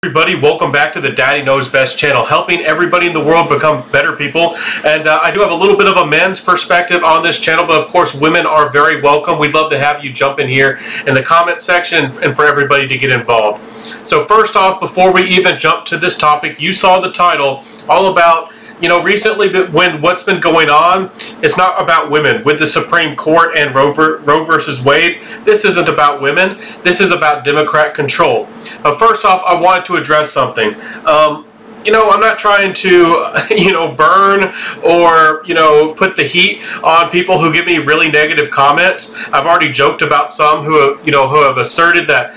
Everybody, welcome back to the Daddy Knows Best channel, helping everybody in the world become better people. And I do have a little bit of a men's perspective on this channel, but of course women are very welcome. We'd love to have you jump in here in the comment section and for everybody to get involved. So first off, before we even jump to this topic, you saw the title, all about, you know, recently when what's been going on. It's not about women with the Supreme Court and Roe versus Wade. This isn't about women. This is about Democrat control. But first off, I wanted to address something. You know, I'm not trying to, burn or, put the heat on people who give me really negative comments. I've already joked about some who have asserted that,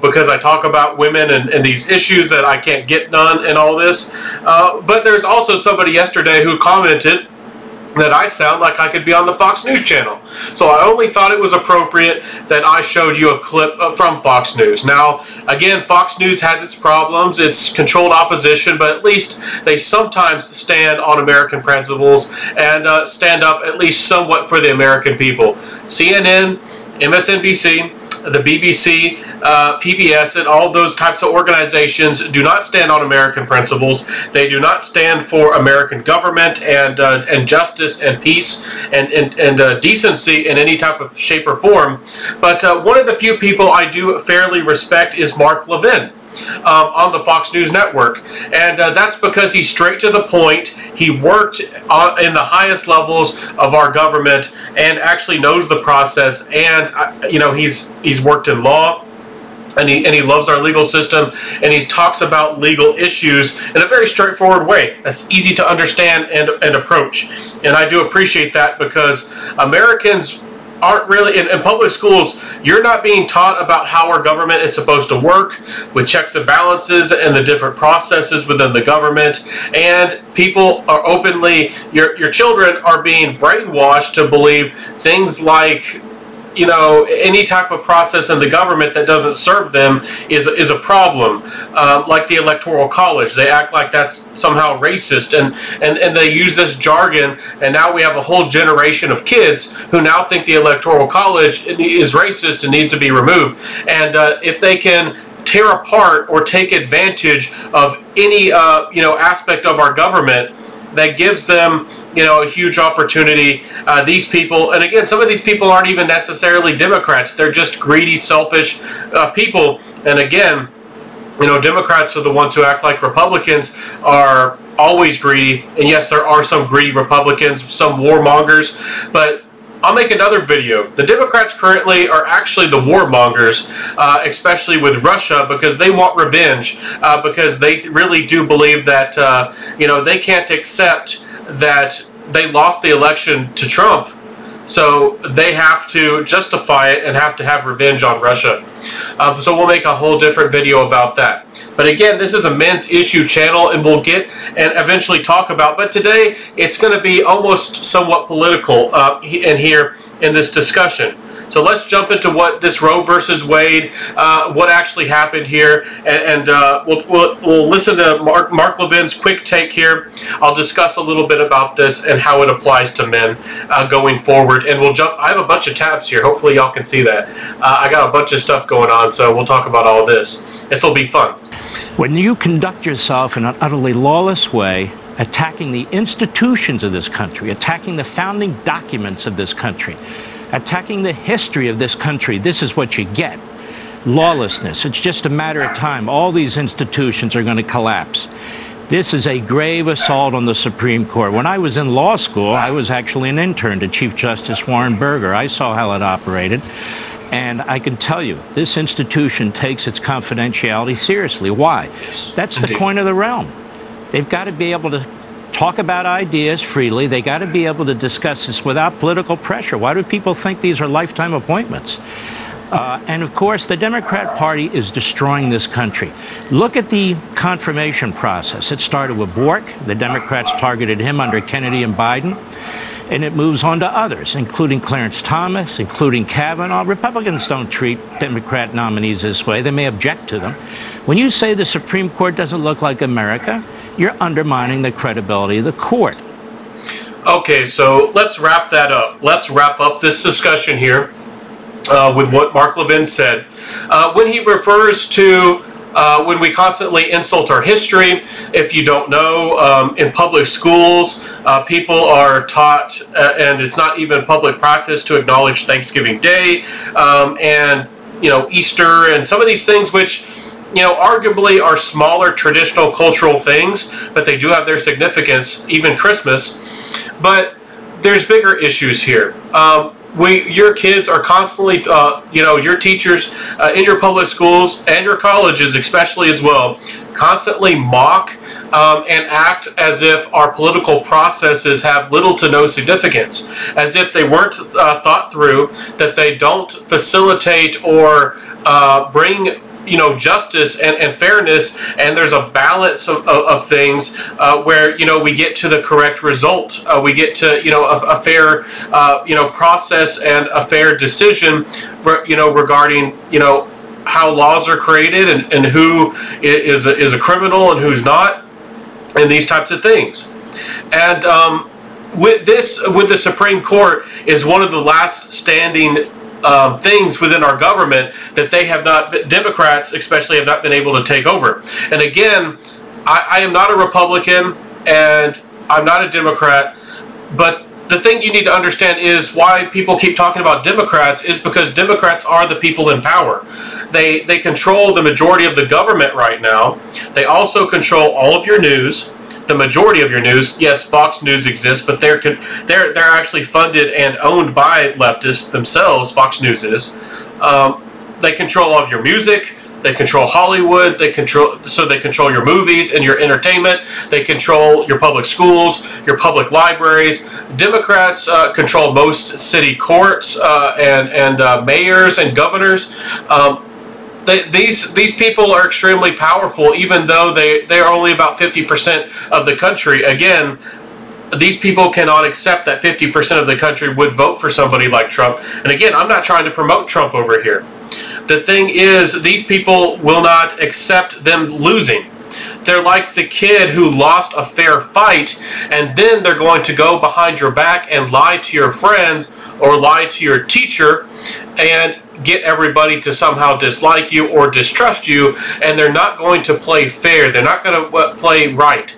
because I talk about women and these issues that I can't get done and all this. But there's also somebody yesterday who commented that I sound like I could be on the Fox News channel. So I only thought it was appropriate that I showed you a clip from Fox News. Now, again, Fox News has its problems. It's controlled opposition, but at least they sometimes stand on American principles and stand up at least somewhat for the American people. CNN, MSNBC, the BBC, PBS, and all those types of organizations do not stand on American principles. They do not stand for American government and justice and peace and decency in any type of shape or form. But one of the few people I do fairly respect is Mark Levin. On the Fox News network, and that's because he's straight to the point. He worked in the highest levels of our government and actually knows the process, and he's worked in law. And he loves our legal system, and he talks about legal issues in a very straightforward way that's easy to understand and approach. And I do appreciate that, because Americans aren't really, in public schools, you're not being taught about how our government is supposed to work with checks and balances and the different processes within the government. And people are openly, your children are being brainwashed to believe things like, any type of process in the government that doesn't serve them is a problem. Like the Electoral College, they act like that's somehow racist, and they use this jargon, and now we have a whole generation of kids who now think the Electoral College is racist and needs to be removed. And if they can tear apart or take advantage of any aspect of our government that gives them a huge opportunity. These people, and again, some of these people aren't even necessarily Democrats. They're just greedy, selfish people. And again, Democrats are the ones who act like Republicans are always greedy. And yes, there are some greedy Republicans, some warmongers, but I'll make another video. The Democrats currently are actually the warmongers, especially with Russia, because they want revenge, because they really do believe that, they can't accept that they lost the election to Trump. So they have to justify it and have to have revenge on Russia. So we'll make a whole different video about that. But again, this is a men's issue channel, and we'll get and eventually talk about. But today, it's going to be almost somewhat political in here in this discussion. So let's jump into what this Roe versus Wade, what actually happened here, and we'll listen to Mark Levin's quick take here. I'll discuss a little bit about this and how it applies to men going forward, and we'll jump. I have a bunch of tabs here. Hopefully y'all can see that. I got a bunch of stuff going on, so we'll talk about all this. This will be fun. When you conduct yourself in an utterly lawless way, attacking the institutions of this country, attacking the founding documents of this country, attacking the history of this country, this is what you get. Lawlessness. It's just a matter of time. All these institutions are going to collapse. This is a grave assault on the Supreme Court. When I was in law school, I was actually an intern to Chief Justice Warren Burger. I saw how it operated. And I can tell you, this institution takes its confidentiality seriously. Why? That's the coin of the realm. They've got to be able to talk about ideas freely. They got to be able to discuss this without political pressure. Why do people think these are lifetime appointments? And of course, the Democrat Party is destroying this country. Look at the confirmation process. It started with Bork. The Democrats targeted him under Kennedy and Biden. And it moves on to others, including Clarence Thomas, including Kavanaugh. Republicans don't treat Democrat nominees this way. They may object to them. When you say the Supreme Court doesn't look like America, you're undermining the credibility of the court. Okay, so let's wrap that up. Let's wrap up this discussion here with what Mark Levin said. When he refers to when we constantly insult our history. If you don't know, in public schools, people are taught, and it's not even public practice, to acknowledge Thanksgiving Day and Easter and some of these things, which arguably are smaller traditional cultural things, but they do have their significance. Even Christmas, but there's bigger issues here. Your kids are constantly, your teachers in your public schools and your colleges especially as well, constantly mock and act as if our political processes have little to no significance, as if they weren't thought through, that they don't facilitate or bring justice and fairness, and there's a balance of things where we get to the correct result. We get to a fair process and a fair decision regarding how laws are created and who is a criminal and who's not, and these types of things. And with the Supreme Court is one of the last standing things within our government that they have not, Democrats especially, have not been able to take over. And again, I am not a Republican and I'm not a Democrat, but the thing you need to understand is why people keep talking about Democrats is because Democrats are the people in power. They control the majority of the government right now. They also control all of your news. The majority of your news. Yes, Fox News exists, but they're actually funded and owned by leftists themselves. Fox News is. They control all of your music. They control Hollywood. They control your movies and your entertainment. They control your public schools, your public libraries. Democrats control most city courts and mayors and governors. These people are extremely powerful, even though they are only about 50% of the country. Again, these people cannot accept that 50% of the country would vote for somebody like Trump. And again, I'm not trying to promote Trump over here. The thing is, these people will not accept them losing. They're like the kid who lost a fair fight, and then they're going to go behind your back and lie to your friends or lie to your teacher and get everybody to somehow dislike you or distrust you, and they're not going to play fair. They're not going to play right.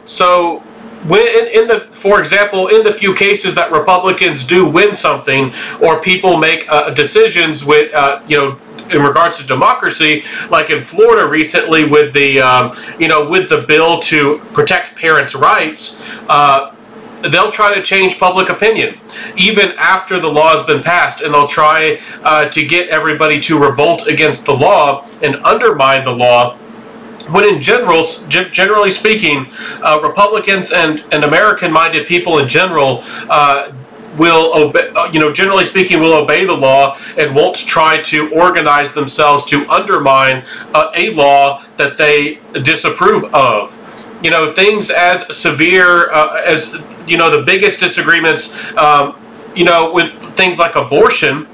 So when for example, in the few cases that Republicans do win something, or people make decisions with in regards to democracy, like in Florida recently with the with the bill to protect parents' rights, they'll try to change public opinion even after the law has been passed, and they'll try to get everybody to revolt against the law and undermine the law. When in generally speaking, Republicans and American-minded people in general will obey, generally speaking, will obey the law and won't try to organize themselves to undermine a law that they disapprove of. Things as severe as, the biggest disagreements, with things like abortion.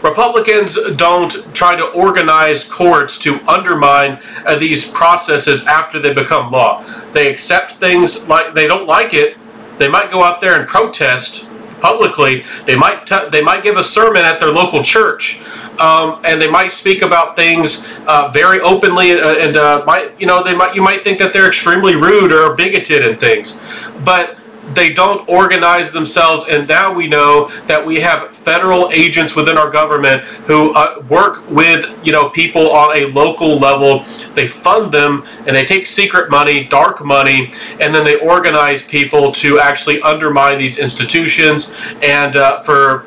Republicans don't try to organize courts to undermine these processes after they become law. They accept things like they don't like it. They might go out there and protest publicly. They might give a sermon at their local church, and they might speak about things very openly, and you might think that they're extremely rude or bigoted and things, but they don't organize themselves. And now we know that we have federal agents within our government who work with people on a local level. They fund them, and they take secret money, dark money, and then they organize people to actually undermine these institutions, and for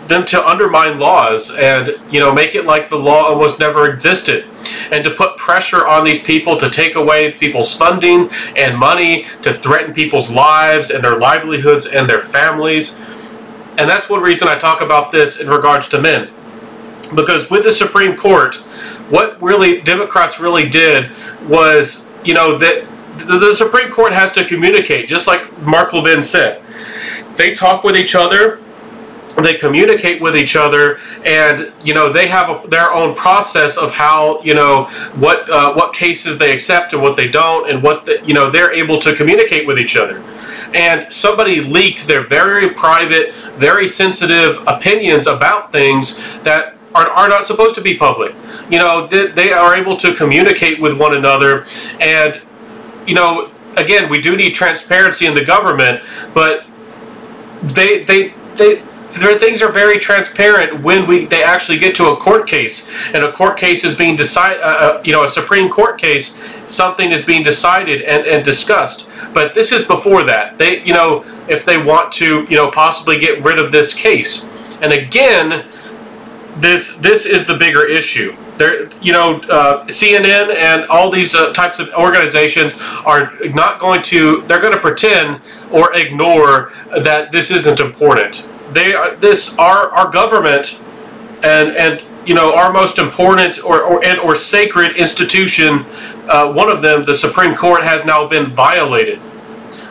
them to undermine laws and make it like the law almost never existed, and to put pressure on these people to take away people's funding and money, to threaten people's lives and their livelihoods and their families. And that's one reason I talk about this in regards to men, because with the Supreme Court, what really Democrats really did was, that the Supreme Court has to communicate, just like Mark Levin said. They talk with each other. They communicate with each other, and they have their own process of how what cases they accept and what they don't, and what they're able to communicate with each other. And somebody leaked their very private, very sensitive opinions about things that are not supposed to be public. You know, they are able to communicate with one another, and you know, again, we do need transparency in the government, but their things are very transparent when they actually get to a court case, and a court case is being decided. You know, a Supreme Court case, something is being decided and discussed. But this is before that. They, you know, if they want to, you know, possibly get rid of this case, and again, this is the bigger issue. There, you know, CNN and all these types of organizations are not going to. They're going to pretend or ignore that this isn't important. They are our government, and you know, our most important or sacred institution. One of them, the Supreme Court, has now been violated.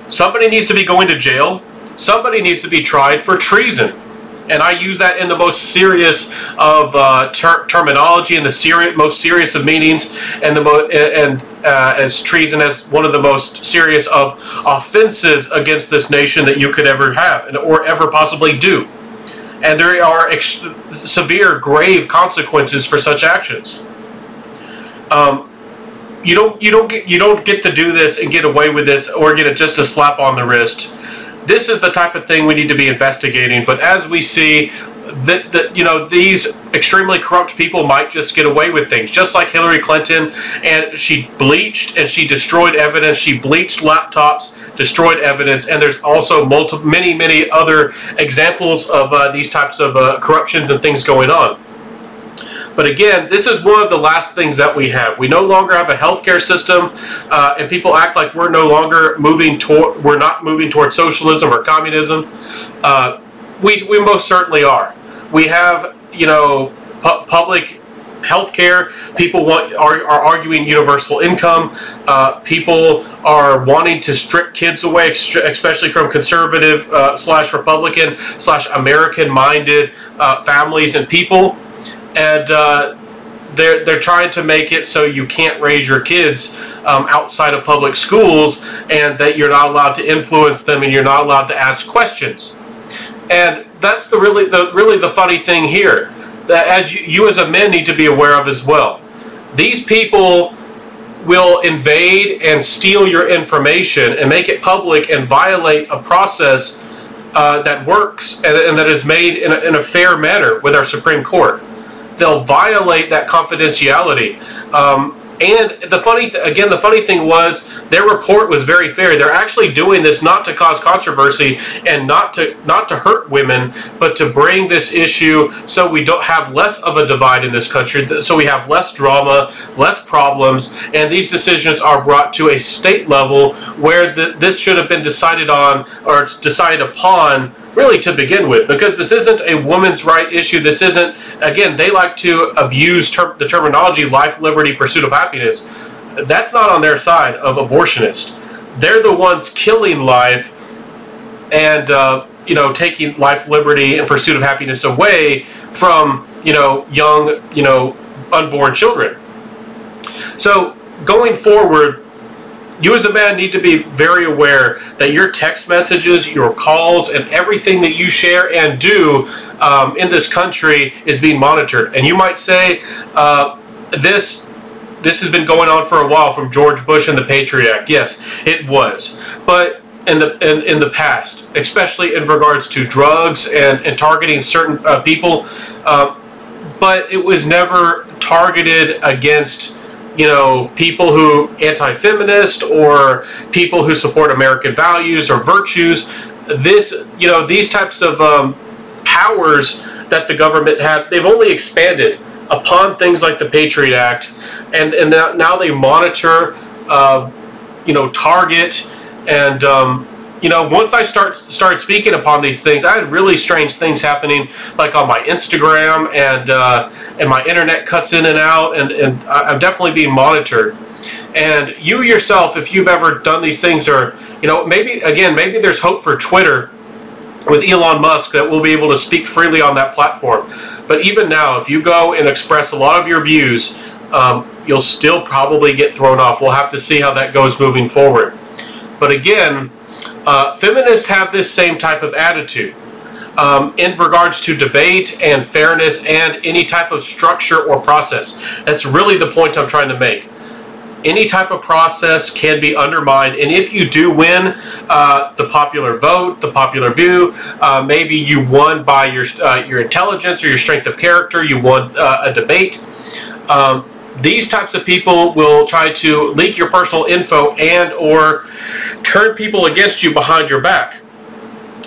Somebody needs to be going to jail. Somebody needs to be tried for treason. And I use that in the most serious of terminology, in the most serious of meanings, and as treason as one of the most serious of offenses against this nation that you could ever have or ever possibly do. And there are severe, grave consequences for such actions. You don't get to do this and get away with this or get just a slap on the wrist. This is the type of thing we need to be investigating. But as we see, you know, these extremely corrupt people might just get away with things, just like Hillary Clinton. And she bleached and she destroyed evidence. She bleached laptops, destroyed evidence, and there's also many other examples of these types of corruptions and things going on. But again, this is one of the last things that we have. We no longer have a healthcare system, and people act like we're no longer we're not moving towards socialism or communism. We most certainly are. We have, you know, public healthcare. People are arguing universal income. People are wanting to strip kids away, especially from conservative / Republican / American-minded families and people. And they're trying to make it so you can't raise your kids outside of public schools, and that you're not allowed to influence them, and you're not allowed to ask questions. And that's the really funny thing here, that as you as a man need to be aware of as well. These people will invade and steal your information and make it public and violate a process that works and that is made in a fair manner with our Supreme Court. They'll violate that confidentiality. And the funny thing was, their report was very fair. They're actually doing this not to cause controversy and not to hurt women, but to bring this issue so we don't have less of a divide in this country, so we have less drama, less problems, and these decisions are brought to a state level where this should have been decided on or decided upon really to begin with, because this isn't a woman's right issue. This isn't, again, they like to abuse the terminology life, liberty, pursuit of happiness. That's not on their side of abortionists. They're the ones killing life and you know, taking life, liberty, and pursuit of happiness away from, you know, young, you know, unborn children. So going forward, you as a man need to be very aware that your text messages, your calls, and everything that you share and do in this country is being monitored. And you might say, this has been going on for a while, from George Bush and the Patriot Act. Yes, it was. But in the past, especially in regards to drugs and targeting certain people, but it was never targeted against, you know, people who anti-feminist or people who support American values or virtues. This, you know, these types of powers that the government had, they've only expanded upon things like the Patriot Act, and now they monitor, you know, target, and you know, once I started speaking upon these things, I had really strange things happening, like on my Instagram, and my internet cuts in and out, and I'm definitely being monitored. And you yourself, if you've ever done these things, or, you know, maybe there's hope for Twitter with Elon Musk, that we'll be able to speak freely on that platform. But even now, if you go and express a lot of your views, you'll still probably get thrown off. We'll have to see how that goes moving forward. But again, feminists have this same type of attitude. in regards to debate and fairness and any type of structure or process. That's really the point I'm trying to make. Any type of process can be undermined, and if you do win the popular vote, the popular view, maybe you won by your intelligence or your strength of character, you won a debate. These types of people will try to leak your personal info and or turn people against you behind your back.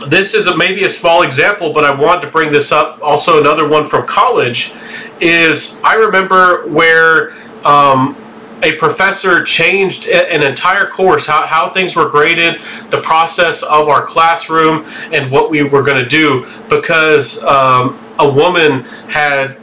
This is maybe a small example, but I wanted to bring this up. Also, another one from college is I remember where a professor changed an entire course, how things were graded, the process of our classroom, and what we were going to do, because a woman had,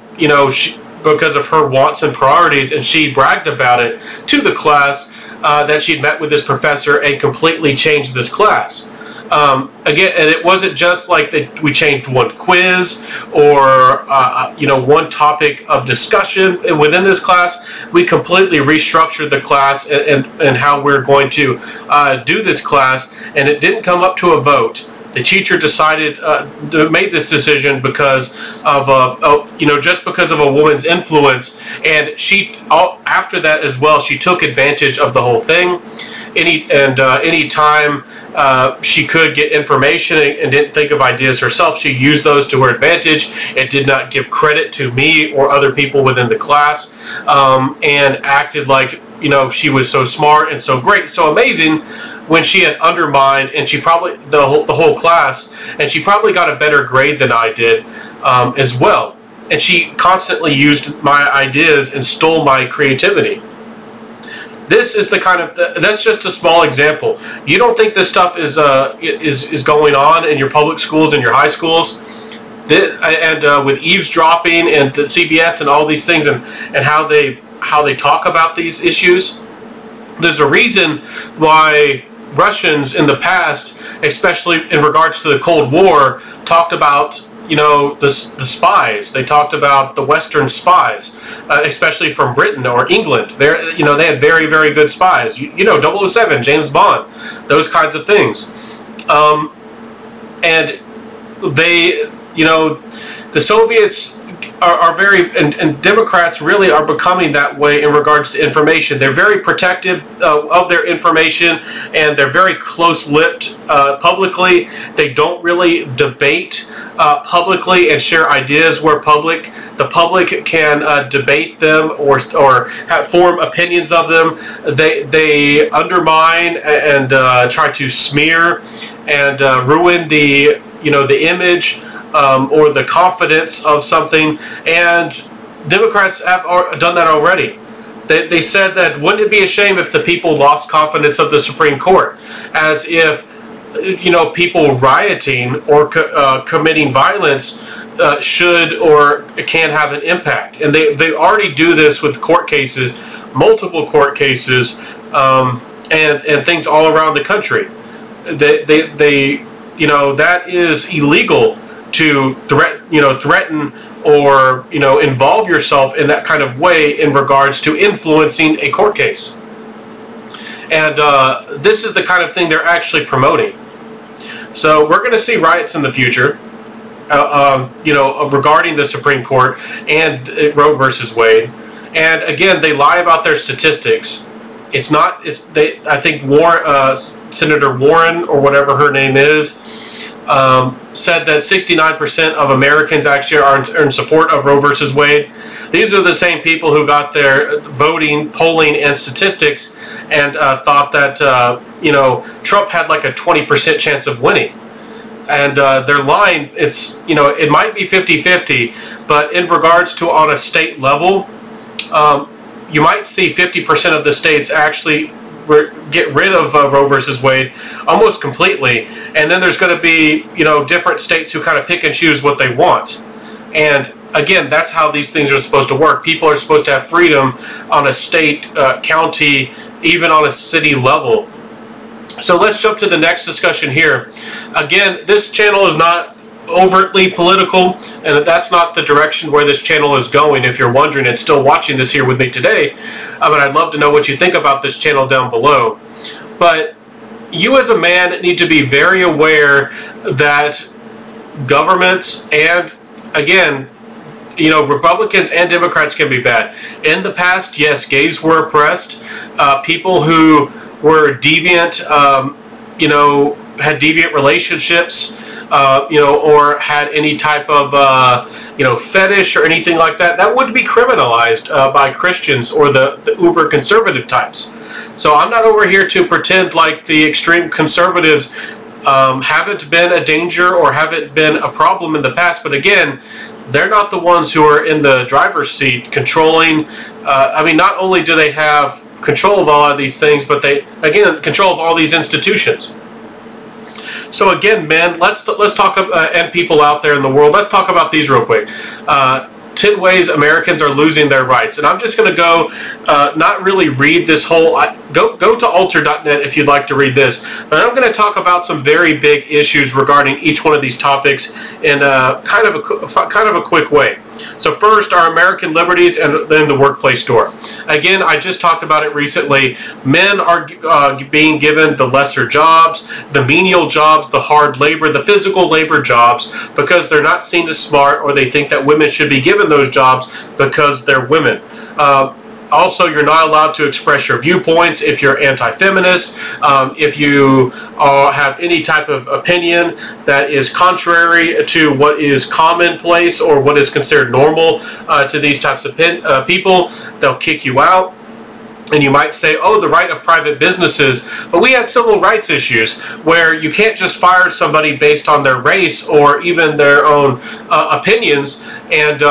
because of her wants and priorities, and she bragged about it to the class that she'd met with this professor and completely changed this class. Again, and it wasn't just like that we changed one quiz or one topic of discussion within this class. We completely restructured the class and how we're going to do this class, and it didn't come up to a vote. The teacher decided to make this decision because of just because of a woman's influence, and after that as well, she took advantage of the whole thing. Any time she could get information and didn't think of ideas herself, she used those to her advantage and did not give credit to me or other people within the class, and acted like she was so smart and so great, so amazing, when she had undermined, and she probably the whole class, and she probably got a better grade than I did as well. And she constantly used my ideas and stole my creativity. This is the kind of that's just a small example. You don't think this stuff is going on in your public schools and your high schools, and with eavesdropping and the CBS and all these things, and how they talk about these issues. There's a reason why Russians in the past, especially in regards to the Cold War, talked about the spies. They talked about the Western spies, especially from Britain or England. They had very, very good spies. 007, James Bond, those kinds of things. And they, the Soviets are very, and Democrats really are becoming that way in regards to information. They're very protective of their information, and they're very close-lipped publicly. They don't really debate publicly and share ideas where the public can debate them or form opinions of them. They undermine and try to smear and ruin the image or the confidence of something, and Democrats have done that already. They said that wouldn't it be a shame if the people lost confidence of the Supreme Court, as if people rioting or committing violence should or can have an impact. And they already do this with court cases, multiple court cases, and things all around the country. That is illegal to threaten or involve yourself in that kind of way in regards to influencing a court case. And this is the kind of thing they're actually promoting. So we're going to see riots in the future, regarding the Supreme Court and Roe versus Wade. And again, they lie about their statistics. I think Senator Warren, or whatever her name is, said that 69% of Americans actually are in support of Roe versus Wade. These are the same people who got their voting, polling, and statistics and thought that Trump had like a 20% chance of winning. And they're lying. It might be 50-50, but in regards to on a state level, you might see 50% of the states actually get rid of Roe versus Wade almost completely, and then there's going to be different states who kind of pick and choose what they want. And again, that's how these things are supposed to work. People are supposed to have freedom on a state, county, even on a city level. So let's jump to the next discussion here. Again, this channel is not overtly political, and that's not the direction where this channel is going. If you're wondering and still watching this here with me today, I'd love to know what you think about this channel down below. But you as a man need to be very aware that governments, and again, Republicans and Democrats can be bad. In the past, yes, gays were oppressed. People who were deviant, had deviant relationships, or had any type of, fetish or anything like that, that would be criminalized by Christians or the uber conservative types. So I'm not over here to pretend like the extreme conservatives haven't been a danger or haven't been a problem in the past, but again, they're not the ones who are in the driver's seat controlling. Not only do they have control of all of these things, but they, again, control of all these institutions. So again, men, let's talk and people out there in the world, let's talk about these real quick. 10 ways Americans are losing their rights. And I'm just going to go, not really read this whole, go to alter.net if you'd like to read this. But I'm going to talk about some very big issues regarding each one of these topics in kind of a quick way. So first, our American liberties and then the workplace door. Again, I just talked about it recently. Men are being given the lesser jobs, the menial jobs, the hard labor, the physical labor jobs, because they're not seen as smart, or they think that women should be given those jobs because they're women. Also, you're not allowed to express your viewpoints if you're anti-feminist, if you have any type of opinion that is contrary to what is commonplace or what is considered normal to these types of people. They'll kick you out. And you might say, oh, the right of private businesses. But we had civil rights issues where you can't just fire somebody based on their race or even their own opinions. And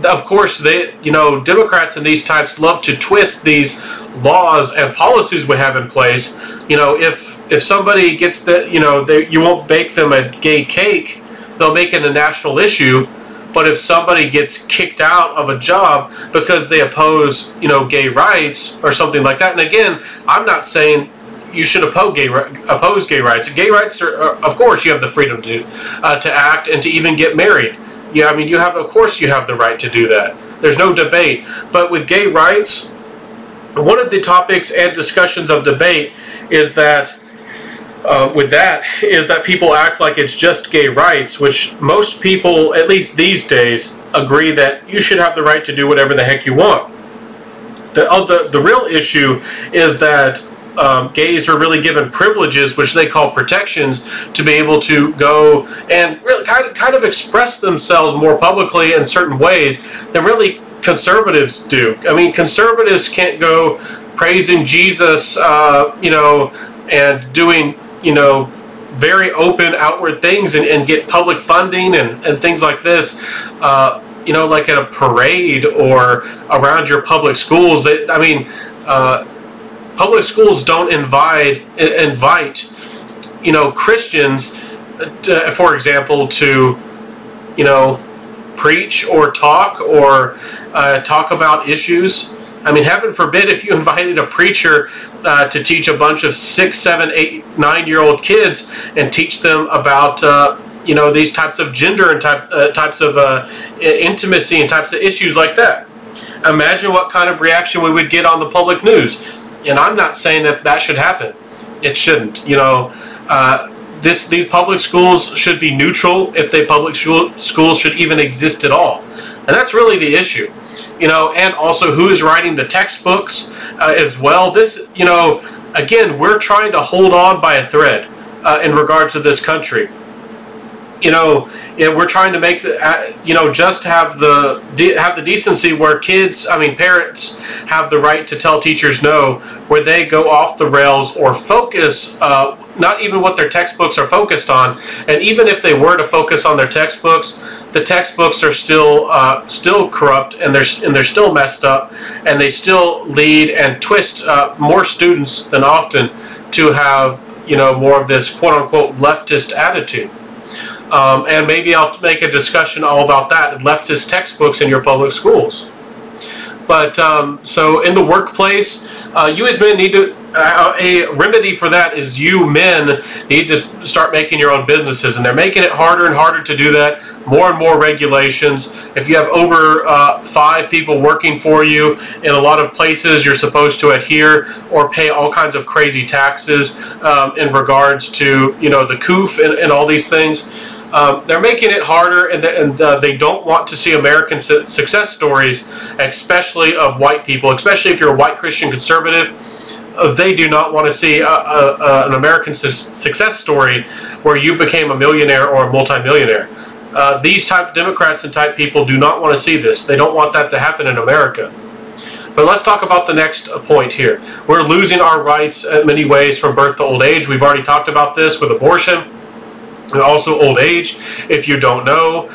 of course, Democrats and these types love to twist these laws and policies we have in place. If somebody gets you won't bake them a gay cake, they'll make it a national issue. But if somebody gets kicked out of a job because they oppose, gay rights or something like that, and again, I'm not saying you should oppose gay rights. Gay rights are, of course, you have the freedom to act and to even get married. Yeah, of course you have the right to do that. There's no debate. But with gay rights, one of the topics and discussions of debate is that people act like it's just gay rights, which most people, at least these days, agree that you should have the right to do whatever the heck you want. The real issue is that gays are really given privileges, which they call protections, to be able to go and really kind of express themselves more publicly in certain ways than really conservatives do. Conservatives can't go praising Jesus, and doing, very open outward things and get public funding and things like this, like at a parade or around your public schools. Public schools don't invite Christians, for example, to, preach or talk about issues. Heaven forbid if you invited a preacher to teach a bunch of 6, 7, 8, 9-year-old kids and teach them about these types of gender and types of intimacy and types of issues like that. Imagine what kind of reaction we would get on the public news. And I'm not saying that should happen. It shouldn't. These public schools should be neutral if public schools should even exist at all. And that's really the issue. And also who is writing the textbooks as well. This, again, we're trying to hold on by a thread in regards to this country. We're trying to make just have the decency where parents have the right to tell teachers no, where they go off the rails or focus not even what their textbooks are focused on. And even if they were to focus on their textbooks, the textbooks are still corrupt, and they're still messed up, and they still lead and twist more students than often to have more of this quote-unquote leftist attitude. And maybe I'll make a discussion all about that, leftist textbooks in your public schools. But so in the workplace, you as men need to, a remedy for that is you men need to start making your own businesses, and they're making it harder and harder to do that. More and more regulations. If you have over 5 people working for you, in a lot of places you're supposed to adhere or pay all kinds of crazy taxes in regards to the COOF and all these things. They're making it harder, and they don't want to see American success stories, especially of white people, especially if you're a white Christian conservative. They do not want to see an American success story where you became a millionaire or a multimillionaire. These type Democrats and type people do not want to see this. They don't want that to happen in America. But let's talk about the next point here. We're losing our rights in many ways from birth to old age. We've already talked about this with abortion. And also old age, if you don't know,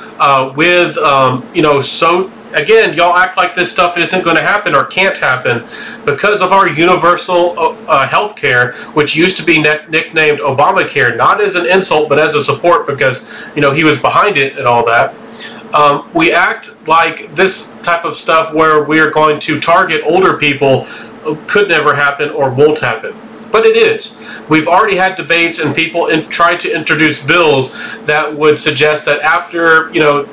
so again, y'all act like this stuff isn't going to happen or can't happen because of our universal health care, which used to be nicknamed Obamacare, not as an insult, but as a support because, he was behind it and all that. We act like this type of stuff where we are going to target older people could never happen or won't happen. But it is. We've already had debates and people tried to introduce bills that would suggest that after,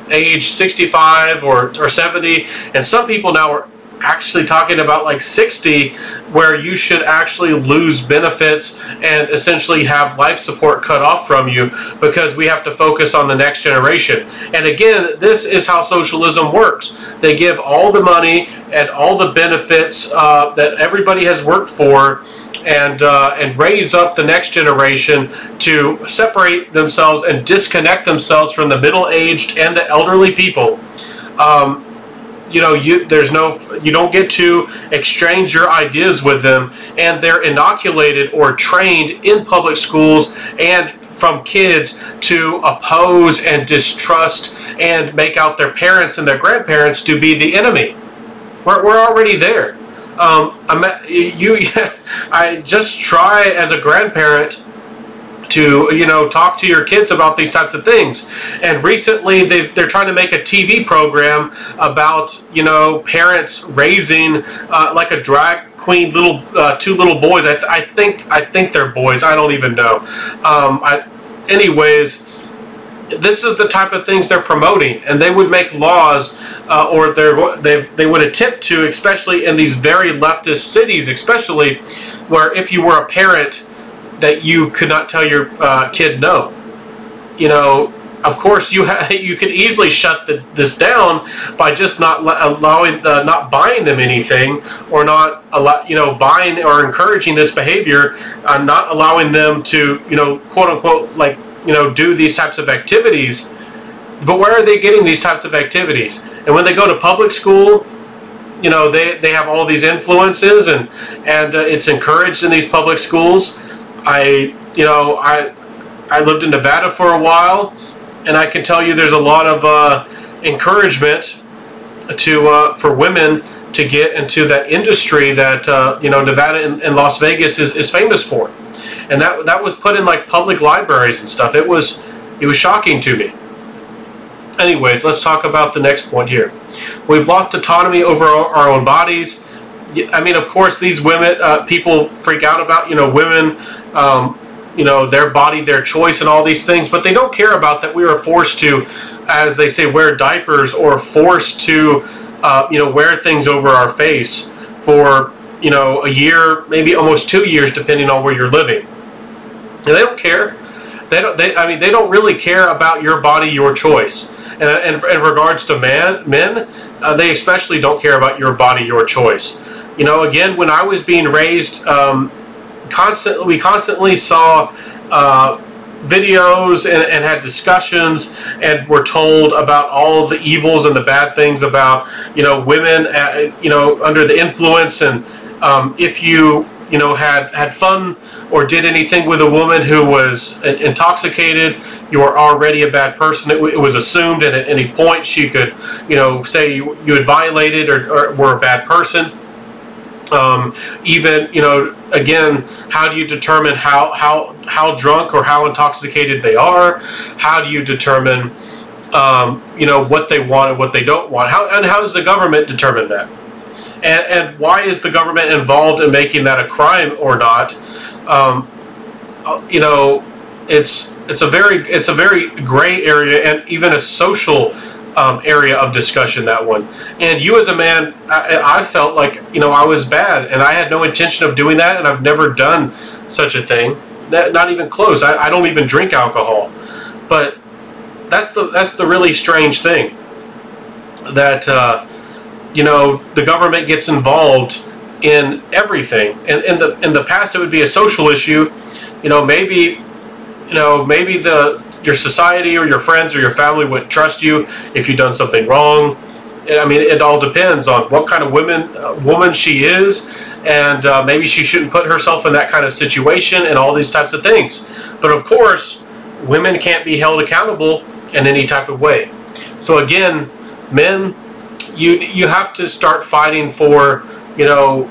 age 65 or 70, and some people now are actually talking about like 60, where you should actually lose benefits and essentially have life support cut off from you because we have to focus on the next generation. And again, this is how socialism works. They give all the money and all the benefits that everybody has worked for, and raise up the next generation to separate themselves and disconnect themselves from the middle-aged and the elderly people. You don't get to exchange your ideas with them, and they're inoculated or trained in public schools and from kids to oppose and distrust and make out their parents and their grandparents to be the enemy. We're already there. I just try as a grandparent to talk to your kids about these types of things. And recently they're trying to make a TV program about parents raising like a drag queen two little boys. I think they're boys. I don't even know. Anyways, this is the type of things they're promoting, and they would make laws, or they would attempt to, especially in these very leftist cities, especially where if you were a parent that you could not tell your kid no. Of course you could easily shut this down by just not not buying them anything, or not buying or encouraging this behavior, not allowing them to quote unquote do these types of activities. But where are they getting these types of activities? And when they go to public school, they have all these influences, and it's encouraged in these public schools. I lived in Nevada for a while, and I can tell you there's a lot of encouragement for women to get into that industry that Nevada and Las Vegas is famous for, and that was put in like public libraries and stuff. It was shocking to me. Anyways, let's talk about the next point here. We've lost autonomy over our own bodies. I mean, of course, these women, people freak out about, women, their body, their choice, and all these things, but they don't care about that we are forced to, as they say, wear diapers, or forced to, wear things over our face for, a year, maybe almost 2 years, depending on where you're living. And they don't care. They don't really care about your body, your choice. And in regards to men, they especially don't care about your body, your choice. Again, when I was being raised, we constantly saw videos and had discussions, and were told about all the evils and the bad things about women under the influence, and if you had fun or did anything with a woman who was intoxicated, you were already a bad person. It was assumed, and at any point she could say you had violated or were a bad person. Even again, how do you determine how drunk or how intoxicated they are? How do you determine what they want and what they don't want? How does the government determine that? And why is the government involved in making that a crime or not? It's a very gray area, and even a social area of discussion, that one. And you as a man, I felt like I was bad, and I had no intention of doing that, and I've never done such a thing, not even close. I don't even drink alcohol, but that's the really strange thing, that you know, the government gets involved in everything. And in the past, it would be a social issue. You know, maybe your society or your friends or your family wouldn't trust you if you've done something wrong. I mean, it all depends on what kind of woman she is, and maybe she shouldn't put herself in that kind of situation and all these types of things. But of course, women can't be held accountable in any type of way. So again, men, you have to start fighting for, you know,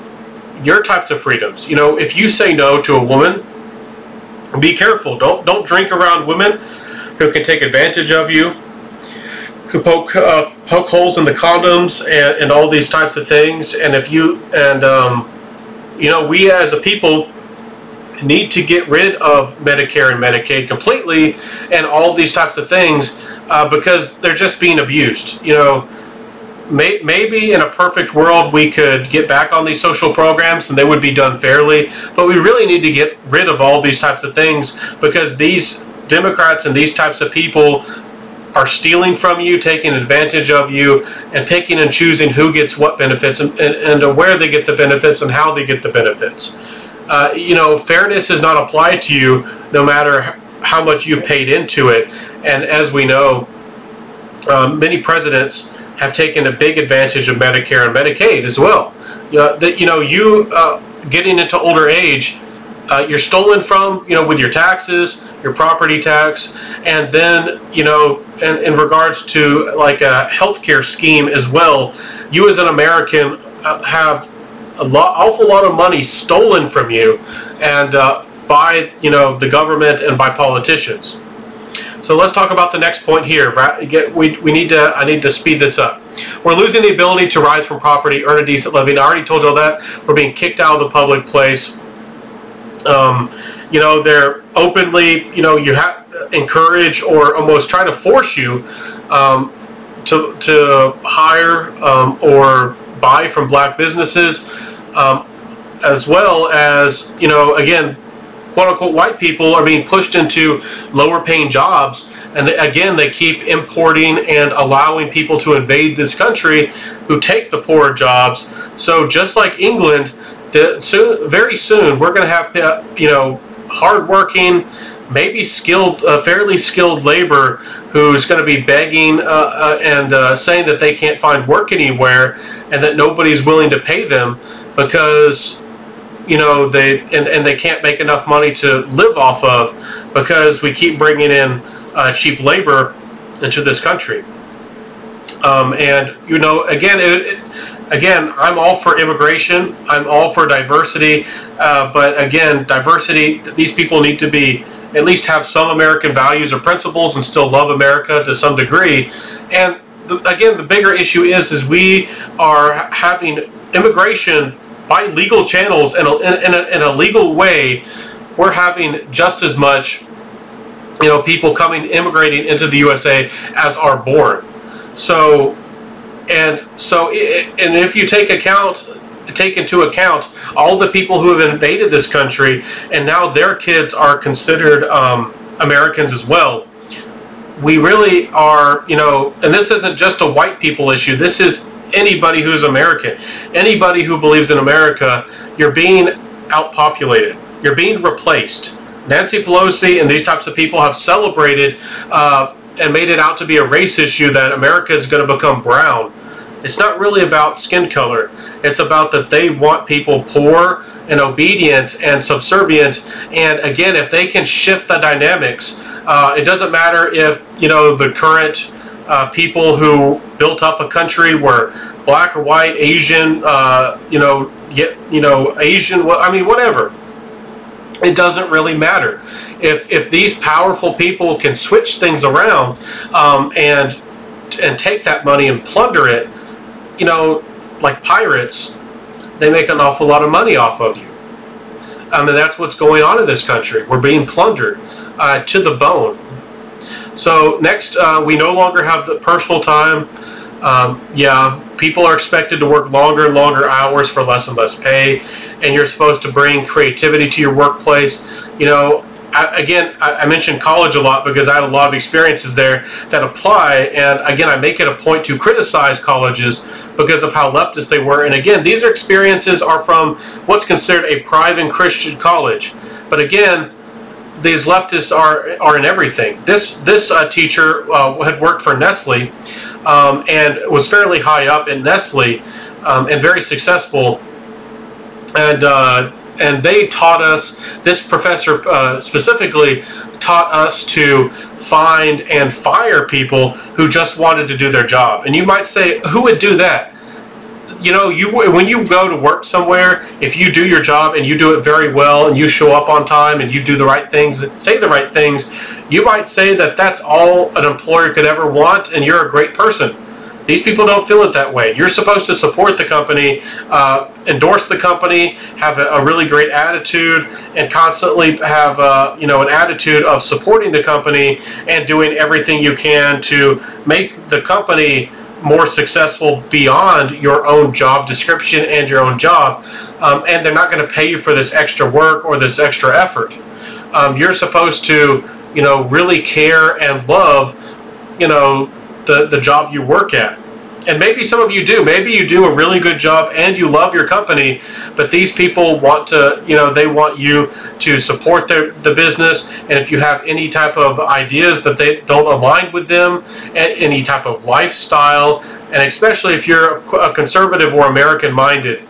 your types of freedoms. You know, if you say no to a woman, be careful. Don't drink around women who can take advantage of you, who poke holes in the condoms and all these types of things. And if you you know, we as a people need to get rid of Medicare and Medicaid completely and all these types of things, because they're just being abused. You know, maybe in a perfect world we could get back on these social programs and they would be done fairly, but we really need to get rid of all these types of things, because these Democrats and these types of people are stealing from you, taking advantage of you, and picking and choosing who gets what benefits, and where they get the benefits and how they get the benefits. You know, fairness is not applied to you no matter how much you paid into it. And as we know, many presidents have taken a big advantage of Medicare and Medicaid as well. Getting into older age, you're stolen from, you know, with your taxes, your property tax, and then, you know, in regards to like a healthcare scheme as well, you as an American have awful lot of money stolen from you, and by, you know, the government and by politicians. So let's talk about the next point here. I need to speed this up. We're losing the ability to rise from property, earn a decent living. I already told you all that. We're being kicked out of the public place. You know, they're openly, you know, you have encourage or almost try to force you to hire or buy from black businesses, as well as, you know, again, quote-unquote white people are being pushed into lower paying jobs, and again they keep importing and allowing people to invade this country who take the poorer jobs. So just like England, very soon we're going to have, you know, hard-working, maybe skilled, fairly skilled labor who's going to be begging and saying that they can't find work anywhere and that nobody's willing to pay them because, you know, they can't make enough money to live off of, because we keep bringing in cheap labor into this country. And, you know, again, I'm all for immigration. I'm all for diversity. But again, diversity, these people need to be, at least have some American values or principles and still love America to some degree. And again, the bigger issue is we are having immigration by legal channels in a legal way. We're having just as much, you know, people immigrating into the USA as are born. So if you take into account all the people who have invaded this country and now their kids are considered Americans as well, we really are, you know, and this isn't just a white people issue. This is anybody who's American, anybody who believes in America. You're being outpopulated. You're being replaced. Nancy Pelosi and these types of people have celebrated and made it out to be a race issue that America is going to become brown. It's not really about skin color. It's about that they want people poor and obedient and subservient. And again, if they can shift the dynamics, it doesn't matter if, you know, the current people who built up a country were black or white, Asian, Asian, I mean, whatever. It doesn't really matter. If these powerful people can switch things around and take that money and plunder it, you know, like pirates, they make an awful lot of money off of you. I mean, that's what's going on in this country. We're being plundered to the bone. So next, we no longer have the personal time. Yeah, people are expected to work longer and longer hours for less and less pay, and you're supposed to bring creativity to your workplace. You know, I mentioned college a lot because I had a lot of experiences there that apply, and again, I make it a point to criticize colleges because of how leftist they were. And again, these experiences are from what's considered a private Christian college. But again, these leftists are in everything. This teacher had worked for Nestle and was fairly high up in Nestle and very successful. And they taught us, this professor specifically taught us to find and fire people who just wanted to do their job. And you might say, who would do that? You know, when you go to work somewhere, if you do your job and you do it very well and you show up on time and you do the right things, say the right things, you might say that that's all an employer could ever want and you're a great person. These people don't feel it that way. You're supposed to support the company, endorse the company, have a really great attitude, and constantly have an attitude of supporting the company and doing everything you can to make the company more successful beyond your own job description and your own job. And they're not going to pay you for this extra work or this extra effort. You're supposed to, really care and love, the job you work at. And maybe some of you do. Maybe you do a really good job and you love your company, but these people want to, they want you to support the business. And if you have any type of ideas that they don't align with them, any type of lifestyle, and especially if you're a conservative or American-minded,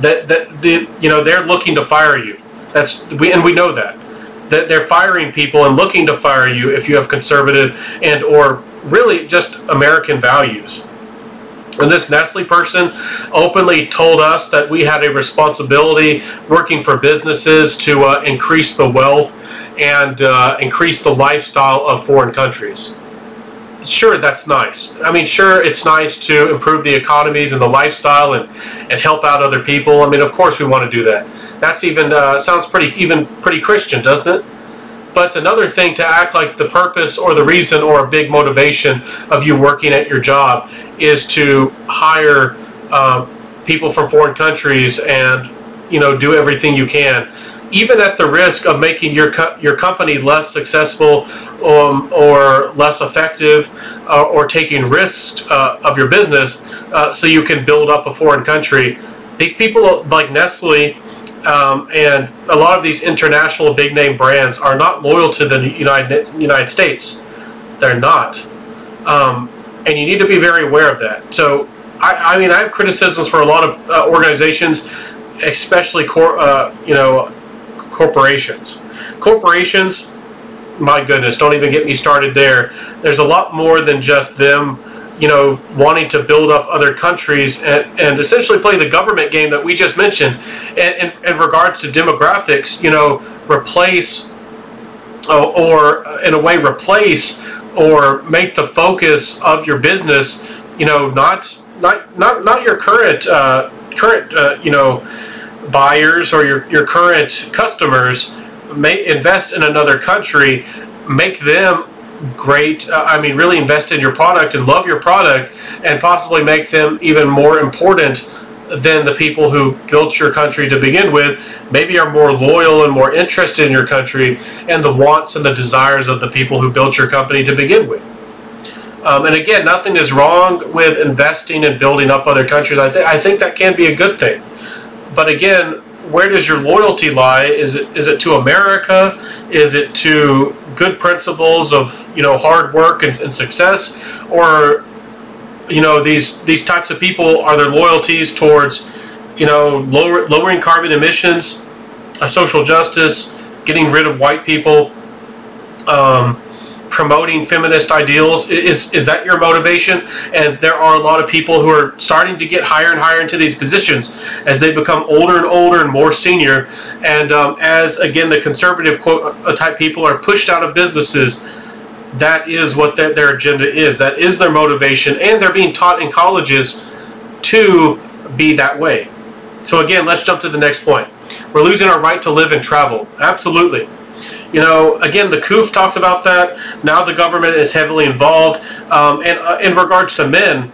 they're looking to fire you. And we know that they're firing people and looking to fire you if you have conservative and or really just American values. And this Nestle person openly told us that we had a responsibility working for businesses to increase the wealth and increase the lifestyle of foreign countries. Sure, that's nice. I mean, sure, it's nice to improve the economies and the lifestyle and help out other people. I mean, of course we want to do that. That's even sounds pretty Christian, doesn't it? But it's another thing to act like the purpose or the reason or a big motivation of you working at your job is to hire people from foreign countries and do everything you can, even at the risk of making your company less successful or less effective or taking risks of your business so you can build up a foreign country. These people like Nestle and a lot of these international big name brands are not loyal to the United States. They're not. And you need to be very aware of that. So, I mean, I have criticisms for a lot of organizations, especially corporations. Corporations, my goodness, don't even get me started there. There's a lot more than just them wanting to build up other countries and essentially play the government game that we just mentioned. And in regards to demographics, replace or in a way replace or make the focus of your business, not your current buyers or your current customers. May invest in another country, make them great. Really invest in your product and love your product, and possibly make them even more important than the people who built your country to begin with. Maybe are more loyal and more interested in your country and the wants and the desires of the people who built your company to begin with. And again, nothing is wrong with investing and building up other countries. I think that can be a good thing. But again, where does your loyalty lie? Is it to America? Is it to good principles of hard work and success? Or these types of people, are their loyalties towards lowering carbon emissions, social justice, getting rid of white people, promoting feminist ideals? Is that your motivation? And there are a lot of people who are starting to get higher and higher into these positions as they become older and older and more senior. And as, again, the conservative type people are pushed out of businesses, that is what their agenda is. That is their motivation. And they're being taught in colleges to be that way. So again, let's jump to the next point. We're losing our right to live and travel. Absolutely. Again, the COOF talked about that. Now the government is heavily involved. And in regards to men,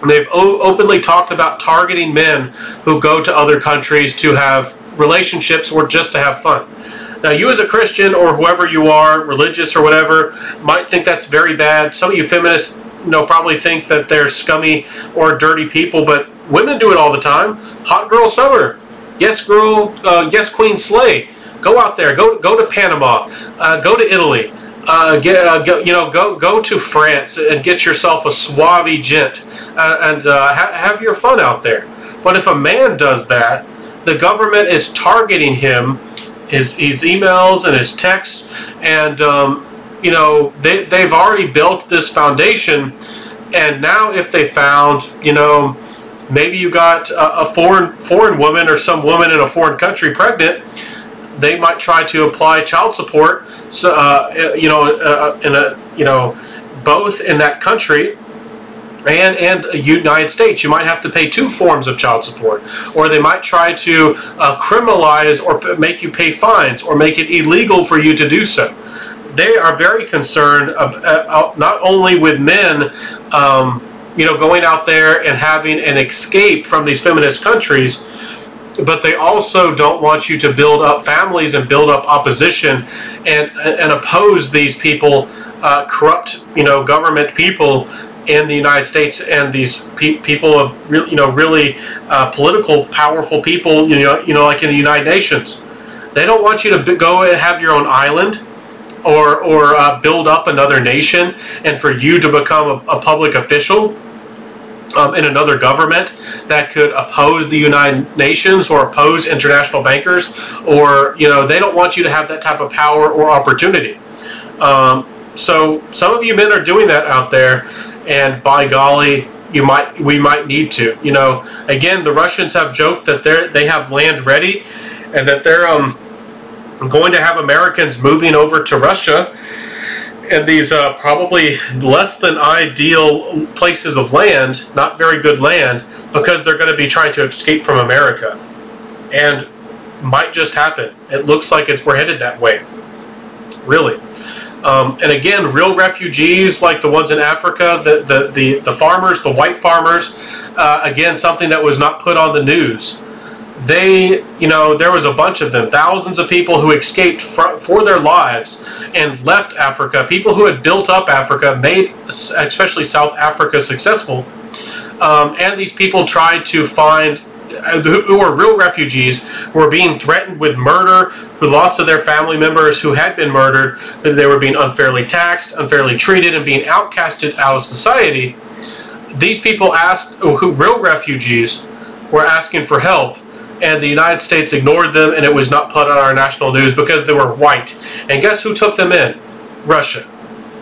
they've openly talked about targeting men who go to other countries to have relationships or just to have fun. Now, you as a Christian or whoever you are, religious or whatever, might think that's very bad. Some of you feminists, probably think that they're scummy or dirty people, but women do it all the time. Hot girl summer. Yes, girl. Yes, queen slay. Go out there. Go to Panama. Go to Italy. Go to France and get yourself a suave gent and have your fun out there. But if a man does that, the government is targeting him, his emails and his texts, and they've already built this foundation. And now, if they found, maybe you got a foreign woman or some woman in a foreign country pregnant, they might try to apply child support. So both in that country and the United States, you might have to pay 2 forms of child support, or they might try to criminalize or make you pay fines or make it illegal for you to do so. They are very concerned not only with men, going out there and having an escape from these feminist countries, but they also don't want you to build up families and build up opposition and oppose these people, corrupt, government people in the United States, and these people of really political, powerful people, like in the United Nations. They don't want you to go and have your own island or build up another nation and for you to become a public official in another government that could oppose the United Nations or oppose international bankers, or they don't want you to have that type of power or opportunity. So some of you men are doing that out there, and by golly, we might need to. Again, the Russians have joked that they have land ready, and that they're going to have Americans moving over to Russia, and these probably less than ideal places of land, not very good land, because they're going to be trying to escape from America, and might just happen. It looks like we're headed that way, really. And again, real refugees like the ones in Africa, the farmers, the white farmers, again, something that was not put on the news. There was a bunch of them, thousands of people who escaped for their lives and left Africa, people who had built up Africa, made especially South Africa successful, and these people tried to find, who were real refugees, who were being threatened with murder, who lots of their family members who had been murdered, they were being unfairly taxed, unfairly treated, and being outcasted out of society. These people real refugees were asking for help, and the United States ignored them, and it was not put on our national news because they were white. And guess who took them in? Russia.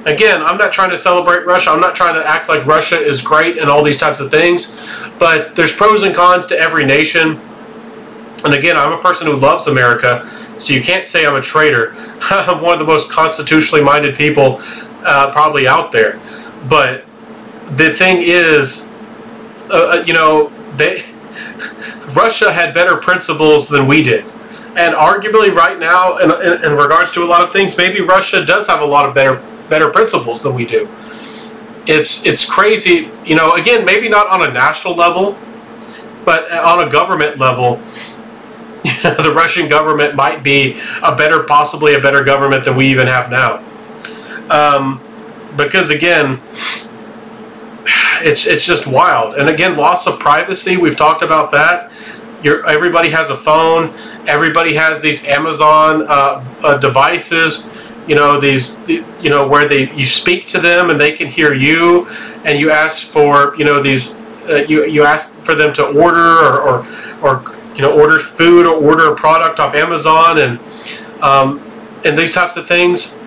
Again, I'm not trying to celebrate Russia. I'm not trying to act like Russia is great and all these types of things. But there's pros and cons to every nation. And again, I'm a person who loves America, so you can't say I'm a traitor. I'm one of the most constitutionally minded people probably out there. But the thing is, Russia had better principles than we did. And arguably right now, in regards to a lot of things, maybe Russia does have a lot of better principles than we do. It's crazy, again, maybe not on a national level, but on a government level, the Russian government might be possibly a better government than we even have now. Because again, it's just wild. And again, loss of privacy, we've talked about that. Everybody has a phone. Everybody has these Amazon devices. Where you speak to them and they can hear you, and you ask for you ask for them to order or order food or order a product off Amazon, and these types of things.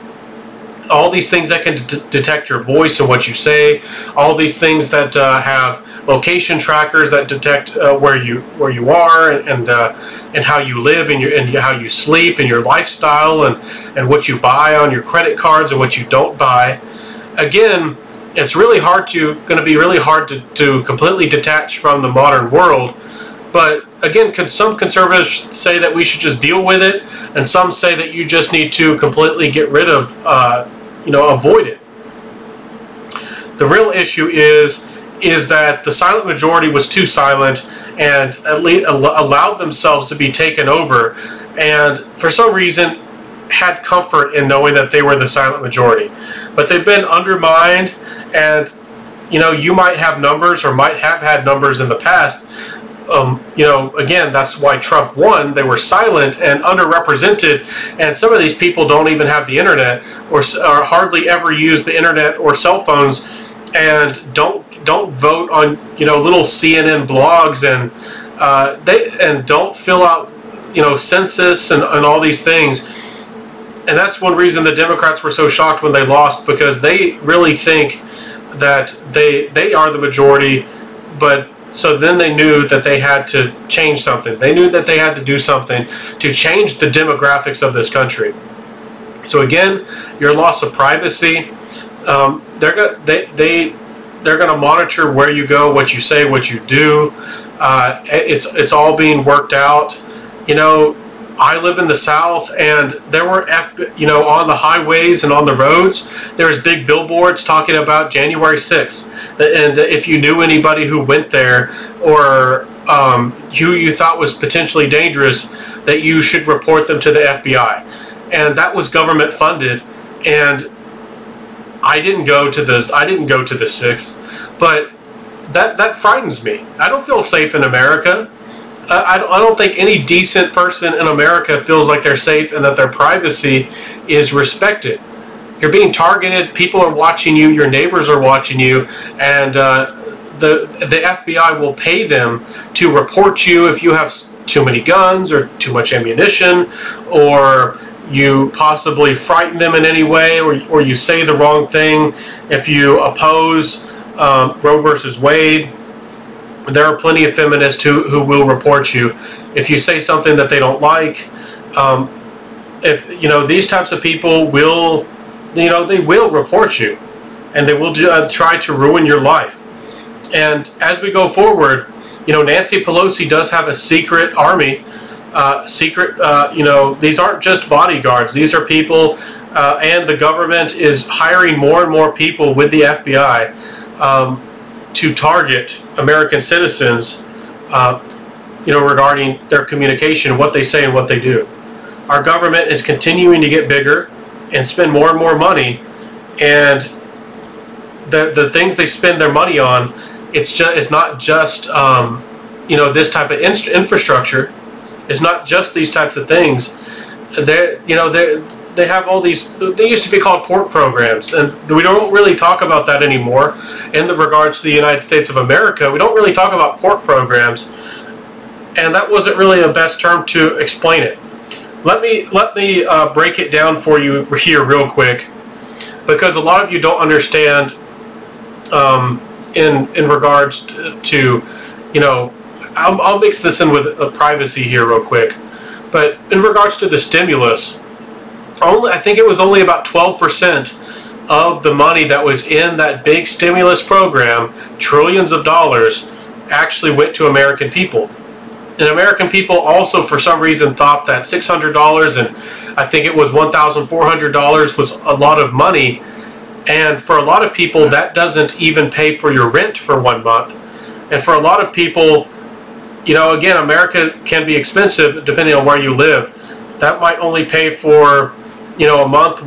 All these things that can detect your voice and what you say. All these things that have location trackers that detect where you are and how you live and how you sleep and your lifestyle and what you buy on your credit cards and what you don't buy. Again, it's going to be really hard to completely detach from the modern world. But again, some conservatives say that we should just deal with it, and some say that you just need to completely get rid of, avoid it. The real issue is that the silent majority was too silent and at least allowed themselves to be taken over, and for some reason had comfort in knowing that they were the silent majority. But they've been undermined, and you know, you might have numbers or might have had numbers in the past. You know, again, that's why Trump won. They were silent and underrepresented, and some of these people don't even have the internet or hardly ever use the internet or cell phones, and don't vote on, you know, little CNN blogs, and don't fill out, you know, census and all these things. And that's one reason the Democrats were so shocked when they lost, because they really think that they are the majority. But so then they knew that they had to change something. They knew that they had to do something to change the demographics of this country. So again, your loss of privacy, they're going to monitor where you go, what you say, what you do. It's all being worked out. You know, I live in the South, and there were you know, on the highways and on the roads, there was big billboards talking about January 6th. And if you knew anybody who went there, or who you thought was potentially dangerous, that you should report them to the FBI. And that was government funded. And I didn't go to the 6th, but that frightens me. I don't feel safe in America. I don't think any decent person in America feels like they're safe and that their privacy is respected. You're being targeted. People are watching you. Your neighbors are watching you, and the FBI will pay them to report you if you have too many guns or too much ammunition, or you possibly frighten them in any way, or you say the wrong thing. If you oppose Roe versus Wade, there are plenty of feminists who will report you if you say something that they don't like. If you know, these types of people will, you know, they will report you, and they will try to ruin your life. And as we go forward, you know, Nancy Pelosi does have a secret army. You know, these aren't just bodyguards. These are people, and the government is hiring more and more people with the FBI to target American citizens, you know, regarding their communication, what they say and what they do. Our government is continuing to get bigger and spend more and more money, and the things they spend their money on, it's not just you know, this type of infrastructure. It's not just these types of things. They have all these, they used to be called port programs, and we don't really talk about that anymore in the regards to the United States of America. We don't really talk about port programs, and that wasn't really a best term to explain it. Let me break it down for you here real quick, because a lot of you don't understand in regards to, you know, I'll mix this in with privacy here real quick, but in regards to the stimulus, I think it was only about 12% of the money that was in that big stimulus program, trillions of dollars, actually went to American people. And American people also, for some reason, thought that $600 and I think it was $1,400 was a lot of money. And for a lot of people, that doesn't even pay for your rent for 1 month. And for a lot of people, you know, again, America can be expensive depending on where you live. That might only pay for, you know, a month's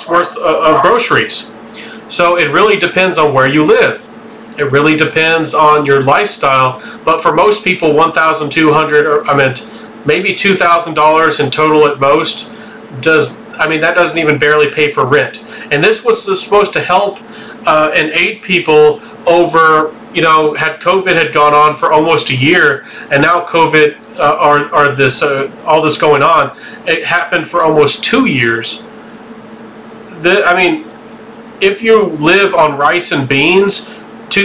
worth of groceries. So it really depends on where you live. It really depends on your lifestyle. But for most people, $1,200, or I meant maybe $2,000 in total at most, that doesn't even barely pay for rent. And this was supposed to help and aid people over, you know, had COVID had gone on for almost a year, and now COVID all this going on, it happened for almost 2 years. If you live on rice and beans,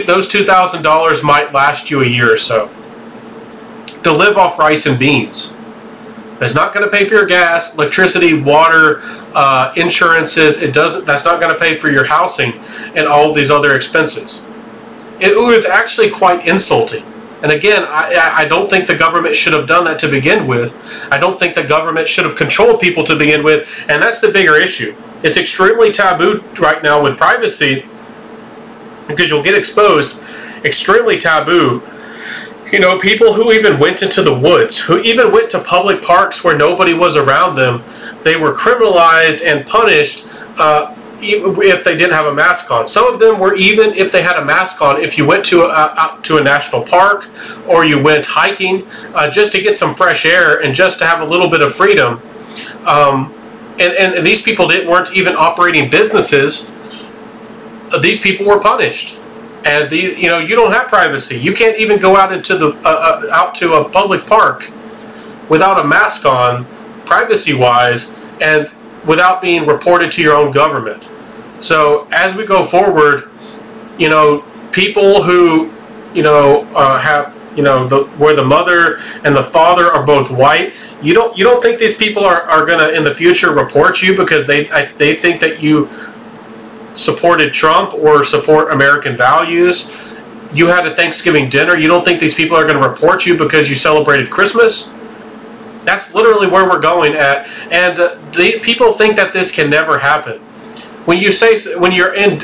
those $2,000 might last you a year or so. To live off rice and beans. It's not going to pay for your gas, electricity, water, insurances. That's not going to pay for your housing and all of these other expenses. It was actually quite insulting. And again, I don't think the government should have done that to begin with. I don't think the government should have controlled people to begin with. And that's the bigger issue. It's extremely taboo right now with privacy, because you'll get exposed. Extremely taboo. You know, people who even went into the woods, who even went to public parks where nobody was around them, they were criminalized and punished if they didn't have a mask on. Some of them were, even if they had a mask on, if you went to out to a national park or you went hiking just to get some fresh air and just to have a little bit of freedom. And these people weren't even operating businesses. These people were punished. And these, you know, you don't have privacy. You can't even go out into the out to a public park without a mask on, privacy-wise, and without being reported to your own government. So as we go forward, you know, people who, you know, have, you know, where the mother and the father are both white, you don't think these people are gonna in the future report you because they think that you supported Trump or support American values. You had a Thanksgiving dinner. You don't think these people are going to report you because you celebrated Christmas? That's literally where we're going at. And the people think that this can never happen. When you say, when you're in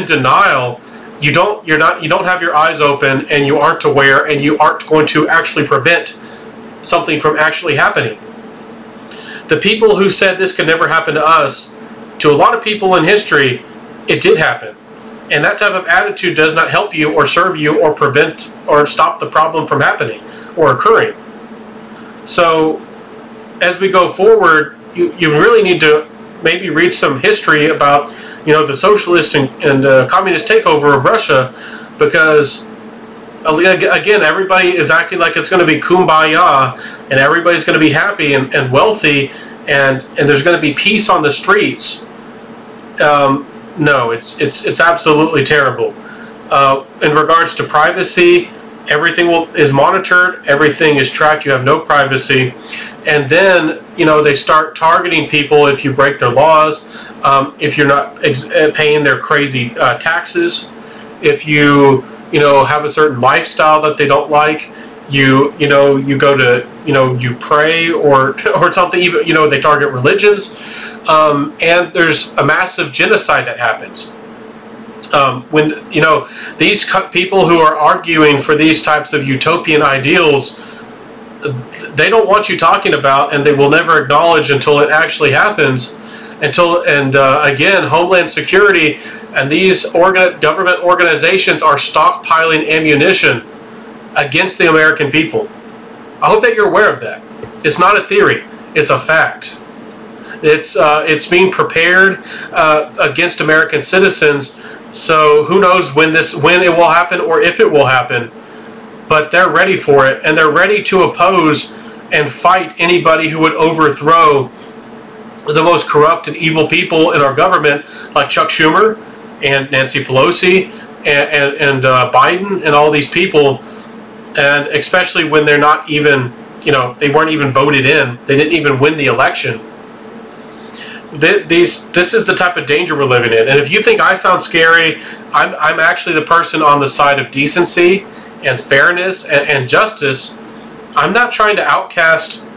denial, you don't have your eyes open, and you aren't aware, and you aren't going to actually prevent something from actually happening. The people who said this could never happen to us, to a lot of people in history, it did happen. And that type of attitude does not help you or serve you or prevent or stop the problem from happening or occurring. So as we go forward, you really need to maybe read some history about, you know, the socialist and communist takeover of Russia, because again, everybody is acting like it's going to be kumbaya and everybody's going to be happy and wealthy and there's going to be peace on the streets. No, it's absolutely terrible. In regards to privacy, everything is monitored, everything is tracked, you have no privacy. And then, you know, they start targeting people if you break their laws, if you're not paying their crazy taxes, if you know, have a certain lifestyle that they don't like, you go to, you pray or something, even, you know, they target religions. And there's a massive genocide that happens. When, you know, these people who are arguing for these types of utopian ideals, they don't want you talking about, and they will never acknowledge until it actually happens. Again, Homeland Security and these government organizations are stockpiling ammunition against the American people. I hope that you're aware of that. It's not a theory, it's a fact. It's being prepared against American citizens. So who knows when it will happen or if it will happen, but they're ready for it, and they're ready to oppose and fight anybody who would overthrow the most corrupt and evil people in our government, like Chuck Schumer and Nancy Pelosi and Biden and all these people, and especially when they're not even, you know, they weren't even voted in, they didn't even win the election. This is the type of danger we're living in. And if you think I sound scary, I'm actually the person on the side of decency and fairness and justice. I'm not trying to outcast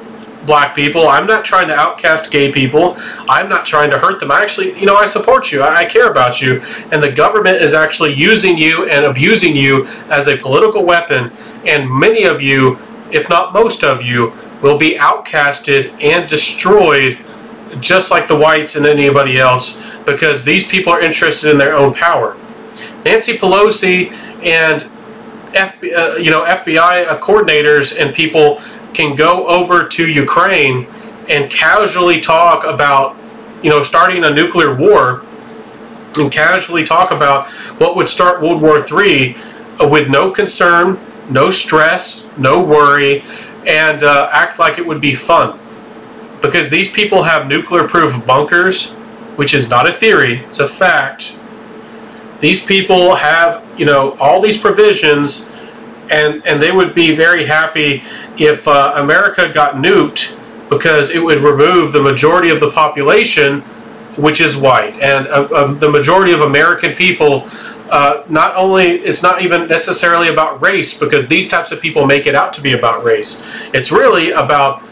black people. I'm not trying to outcast gay people. I'm not trying to hurt them. I actually, you know, I support you. I care about you. And the government is actually using you and abusing you as a political weapon. And many of you, if not most of you, will be outcasted and destroyed, just like the whites and anybody else, because these people are interested in their own power. Nancy Pelosi and FBI coordinators and people can go over to Ukraine and casually talk about, you know, starting a nuclear war, and casually talk about what would start World War III with no concern, no stress, no worry, and act like it would be fun. Because these people have nuclear-proof bunkers, which is not a theory, it's a fact. These people have, you know, all these provisions, and they would be very happy if America got nuked, because it would remove the majority of the population, which is white. And the majority of American people, not only, it's not even necessarily about race, because these types of people make it out to be about race. It's really about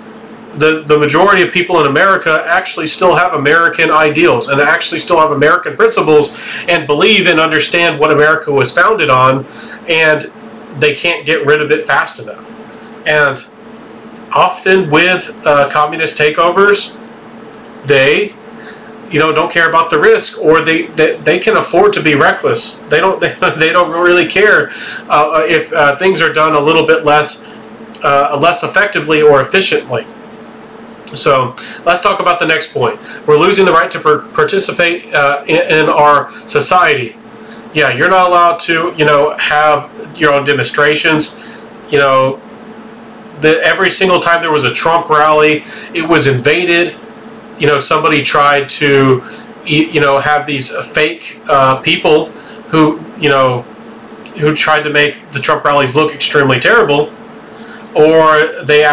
the majority of people in America actually still have American ideals and actually still have American principles and believe and understand what America was founded on. And they can't get rid of it fast enough. And often with communist takeovers, they don't care about the risk, or they can afford to be reckless. They don't really care if things are done a little bit less effectively or efficiently. So let's talk about the next point. We're losing the right to participate in our society. Yeah, you're not allowed to have your own demonstrations. Every single time there was a Trump rally, it was invaded. Somebody tried to have these fake people who tried to make the Trump rallies look extremely terrible, or they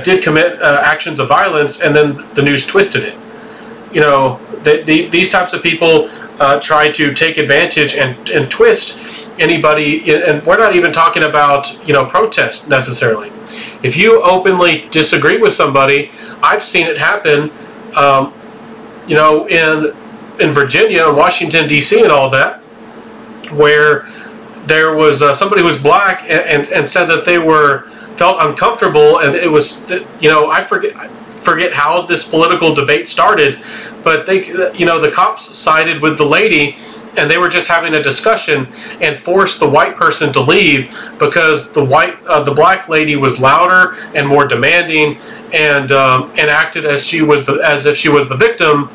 did commit actions of violence, and then the news twisted it. These types of people try to take advantage and twist anybody, and we're not even talking about protest necessarily. If you openly disagree with somebody, I've seen it happen in Virginia and Washington D.C. and all that, where there was somebody who was black and said that they felt uncomfortable, and it was I forget how this political debate started, but the cops sided with the lady, and they were just having a discussion and forced the white person to leave because the black lady was louder and more demanding, and acted as if she was the victim,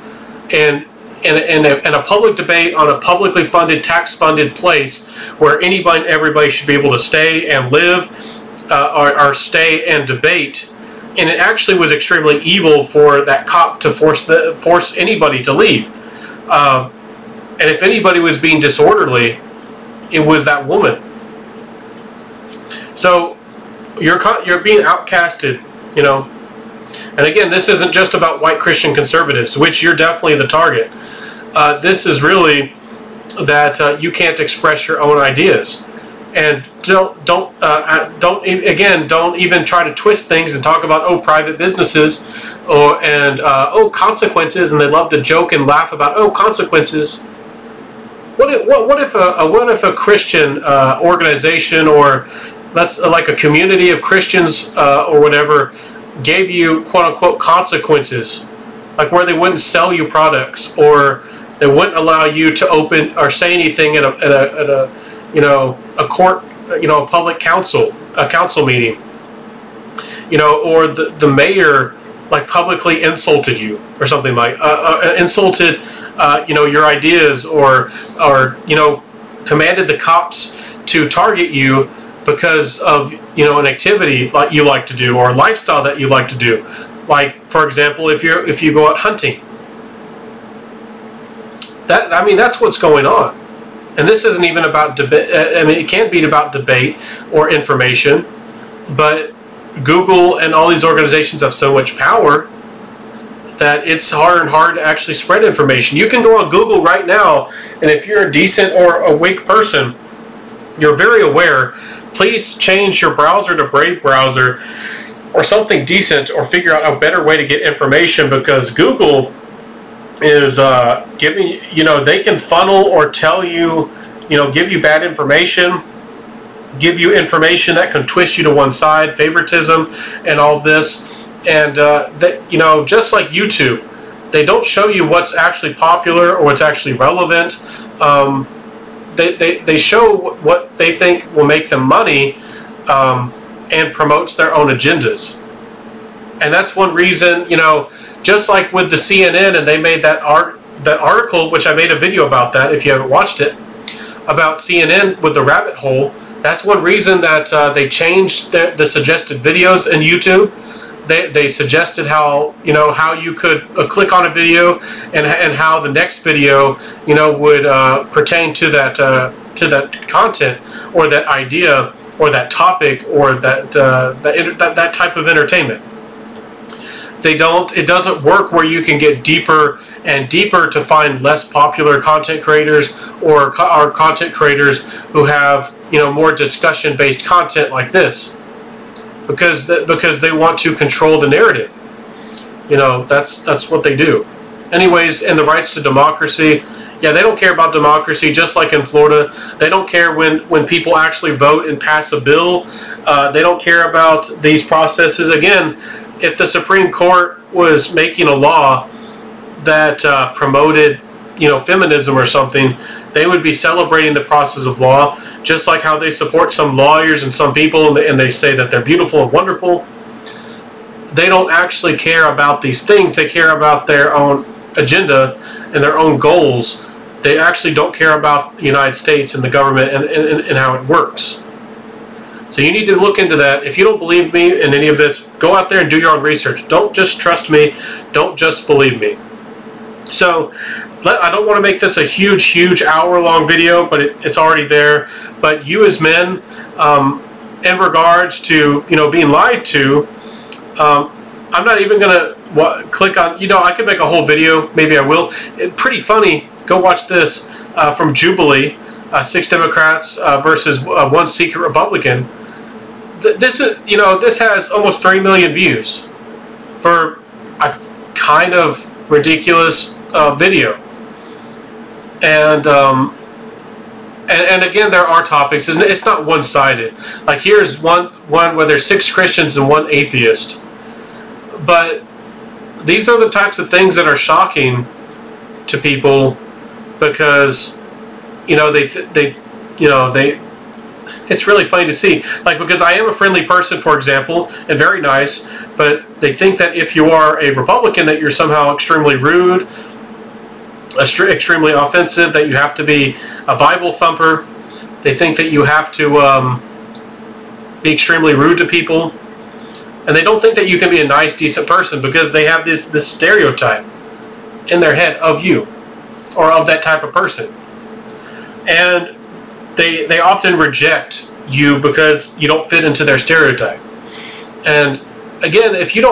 and in a public debate on a publicly funded, tax-funded place where anybody and everybody should be able to stay and live, or stay and debate. And it actually was extremely evil for that cop to force anybody to leave. And if anybody was being disorderly, it was that woman. So you're being outcasted, And again, this isn't just about white Christian conservatives, which you're definitely the target. This is really that you can't express your own ideas, and don't even try to twist things and talk about private businesses, and consequences, and they love to joke and laugh about consequences. What if a Christian organization, or that's like a community of Christians or whatever, gave you quote unquote consequences, like where they wouldn't sell you products, or they wouldn't allow you to open or say anything at a court, a public council, a council meeting, or the mayor like publicly insulted you or something, like insulted your ideas, or commanded the cops to target you because of an activity like you like to do, or a lifestyle that you like to do. Like, for example, if you go out hunting. That's what's going on. And this isn't even about debate. It can't be about debate or information, but Google and all these organizations have so much power that it's harder and harder to actually spread information. You can go on Google right now, and if you're a decent or awake person, you're very aware. Please change your browser to Brave browser or something decent, or figure out a better way to get information, because Google is giving, they can funnel or tell you, give you bad information, give you information that can twist you to one side, favoritism and all of this. And just like YouTube, they don't show you what's actually popular or what's actually relevant. They show what they think will make them money, and promotes their own agendas. And that's one reason, just like with the CNN, and they made that article, which I made a video about that, if you haven't watched it, about CNN with the rabbit hole. That's one reason that they changed the suggested videos in YouTube. They suggested how you could click on a video, and how the next video would pertain to that content, or that idea, or that topic, or that type of entertainment. It doesn't work where you can get deeper and deeper to find less popular content creators, or content creators who have more discussion based content like this, because they want to control the narrative. That's what they do. Anyways, in the rights to democracy, Yeah, they don't care about democracy, just like in Florida. They don't care when people actually vote and pass a bill. They don't care about these processes. Again, if the Supreme Court was making a law that promoted, feminism or something, they would be celebrating the process of law, just like how they support some lawyers and some people, and they say that they're beautiful and wonderful. They don't actually care about these things. They care about their own agenda and their own goals. They actually don't care about the United States and the government and how it works. So you need to look into that. If you don't believe me in any of this, go out there and do your own research. Don't just trust me. Don't just believe me. So I don't want to make this a huge hour-long video, but it's already there. But you as men, in regards to being lied to, I'm not even going to click on, I could make a whole video. Maybe I will. Pretty funny. Go watch this from Jubilee, 6 Democrats versus 1 secret Republican. This has almost 3 million views for a kind of ridiculous video. And again, there are topics. It's not one-sided. Like here's one where there's 6 Christians and 1 atheist. But these are the types of things that are shocking to people, because it's really funny to see. Like, because I am a friendly person, for example, and very nice, but they think that if you are a Republican that you're somehow extremely rude, extremely offensive, that you have to be a Bible thumper. They think that you have to be extremely rude to people. And they don't think that you can be a nice, decent person, because they have this stereotype in their head of you, or of that type of person. And they often reject you because you don't fit into their stereotype. And again, if you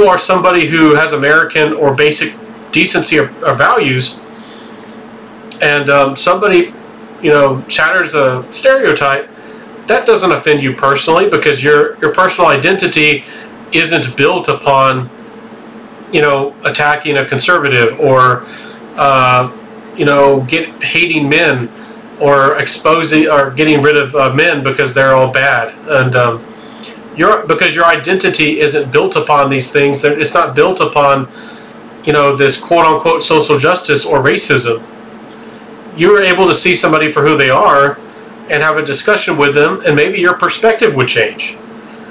are somebody who has American or basic decency or values, and somebody shatters a stereotype, that doesn't offend you personally, because your personal identity isn't built upon attacking a conservative, or hating men, or exposing or getting rid of men because they're all bad. And because your identity isn't built upon these things. It's not built upon this quote-unquote social justice or racism. You are able to see somebody for who they are and have a discussion with them, and maybe your perspective would change.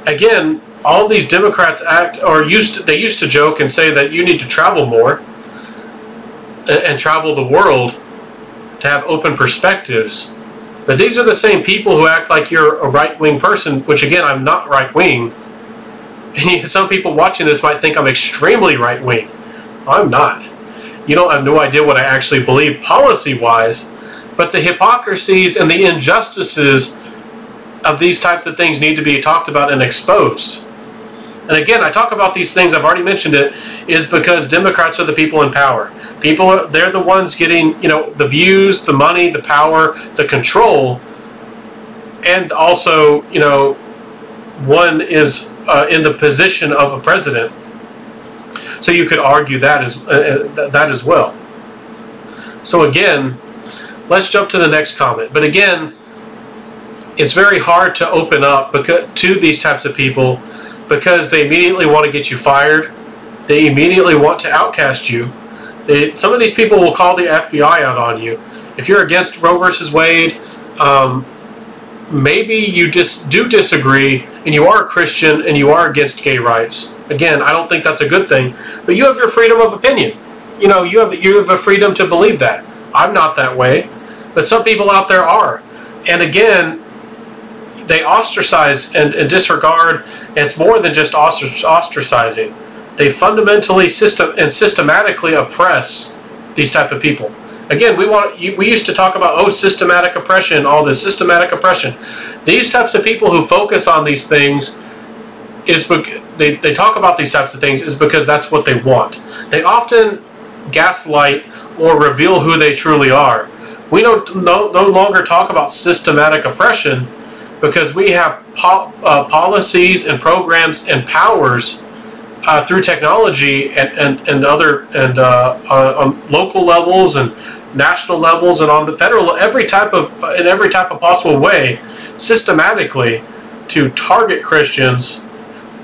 Again, all these Democrats they used to joke and say that you need to travel more and travel the world to have open perspectives. But these are the same people who act like you're a right-wing person, which again, I'm not right-wing. Some people watching this might think I'm extremely right-wing. I'm not. You don't have no idea what I actually believe policy-wise, but the hypocrisies and the injustices of these types of things need to be talked about and exposed. And again, I talk about these things, I've already mentioned it, is because Democrats are the people in power. They're the ones getting, the views, the money, the power, the control, and also, one is in the position of a president. So you could argue that as well. So again, let's jump to the next comment. But again, it's very hard to open up to these types of people, because they immediately want to get you fired. They immediately want to outcast you. Some of these people will call the FBI out on you. If you're against Roe versus Wade, maybe you just do disagree, and you are a Christian, and you are against gay rights. Again, I don't think that's a good thing, but you have your freedom of opinion. You have a freedom to believe that. I'm not that way, but some people out there are. And again, they ostracize and disregard. And it's more than just ostracizing. They fundamentally systematically oppress these type of people. Again, we used to talk about systematic oppression, all this systematic oppression. These types of people who focus on these things they talk about these types of things is because that's what they want. They often gaslight or reveal who they truly are. We no longer talk about systematic oppression, because we have policies and programs and powers through technology and other on local levels and national levels and on the federal, in every type of possible way, systematically to target Christians.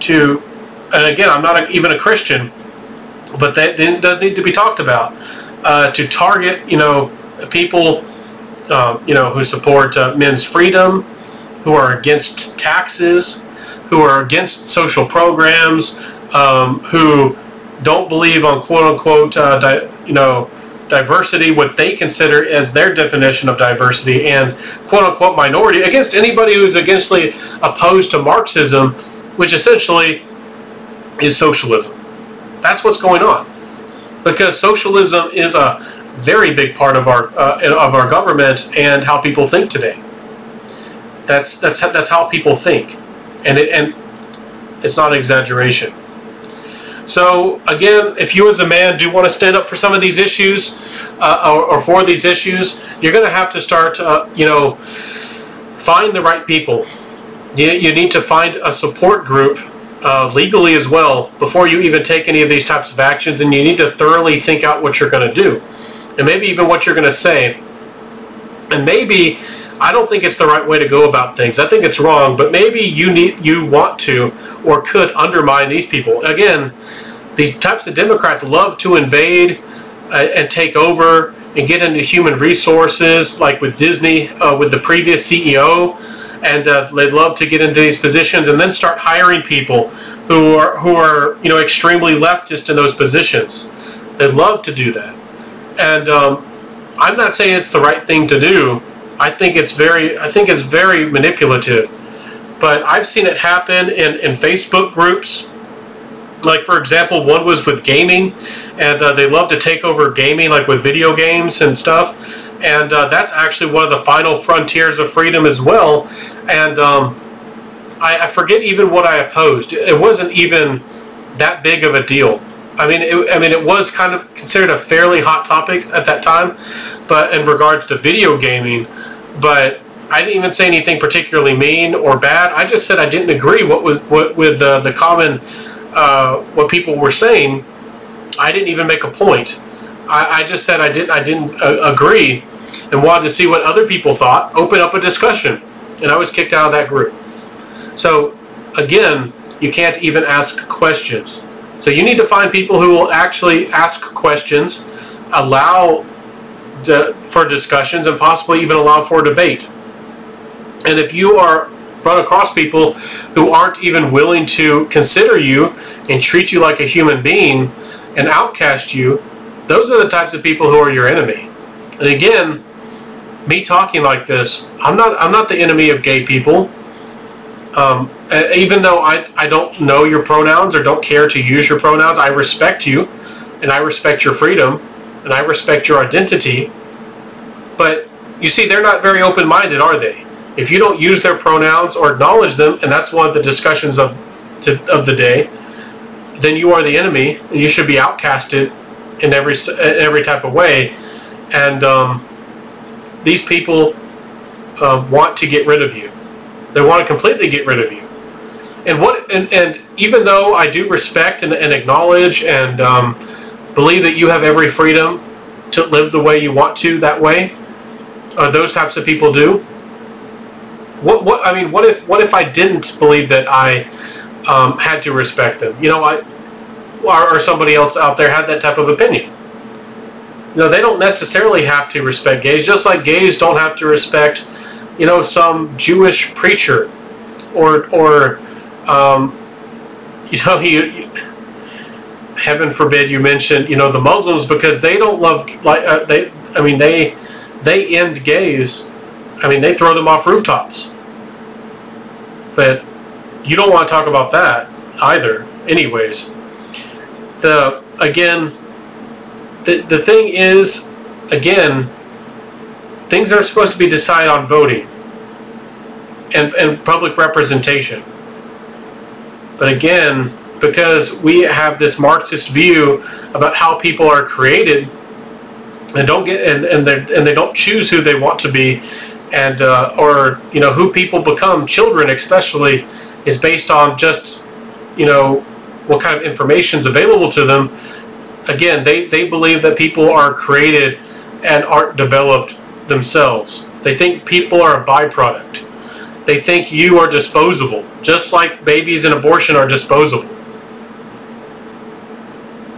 And again, I'm not even a Christian, but that does need to be talked about. To target, people, who support men's freedom, who are against taxes, who are against social programs, who don't believe on quote unquote, diversity, what they consider as their definition of diversity, and quote unquote minority, against anybody who's opposed to Marxism, which essentially is socialism. That's what's going on, because socialism is a very big part of our government and how people think today. That's how people think, and it's not an exaggeration. So again, if you as a man do want to stand up for some of these issues, or for these issues, you're going to have to start, find the right people. You need to find a support group, legally as well, before you even take any of these types of actions, and you need to thoroughly think out what you're going to do, and maybe even what you're going to say. And maybe, I don't think it's the right way to go about things. I think it's wrong, but maybe you want to or could undermine these people. Again, these types of Democrats love to invade and take over and get into human resources, like with Disney, with the previous CEO, and they love to get into these positions and then start hiring people who are extremely leftist in those positions. They love to do that, and I'm not saying it's the right thing to do. I think it's very manipulative, but I've seen it happen in Facebook groups. Like, for example, one was with gaming, and they love to take over gaming, like with video games and stuff, and that's actually one of the final frontiers of freedom as well. And I forget even what I opposed. It wasn't even that big of a deal. I mean, it was kind of considered a fairly hot topic at that time, but in regards to video gaming. But I didn't even say anything particularly mean or bad. I just said I didn't agree with the common what people were saying. I didn't even make a point. I just said I didn't agree, and wanted to see what other people thought. Open up a discussion, and I was kicked out of that group. So again, you can't even ask questions. So you need to find people who will actually ask questions, allow for discussions, and possibly even allow for debate. And if you run across people who aren't even willing to consider you and treat you like a human being and outcast you, those are the types of people who are your enemy. And again, me talking like this, I'm not the enemy of gay people. Even though I don't know your pronouns or don't care to use your pronouns, I respect you, and I respect your freedom, and I respect your identity. But you see, they're not very open-minded, are they? If you don't use their pronouns or acknowledge them, and that's one of the discussions of the day, then you are the enemy, and you should be outcasted in every type of way. And these people want to get rid of you. They want to completely get rid of you. And even though I do respect and acknowledge and believe that you have every freedom to live the way you want to, that way, those types of people do. What if I didn't believe that I had to respect them? Or somebody else out there had that type of opinion. They don't necessarily have to respect gays, just like gays don't have to respect, some Jewish preacher, or heaven forbid you mention, the Muslims, because they don't love, they end gays. They throw them off rooftops. But you don't want to talk about that either. Anyways, the thing is, again, things are supposed to be decided on voting and public representation. But again, because we have this Marxist view about how people are created and don't get and they don't choose who they want to be, and or who people become, children especially, is based on just what kind of information is available to them. Again, they believe that people are created and aren't developed themselves. They think people are a byproduct. They think you are disposable, just like babies and abortion are disposable.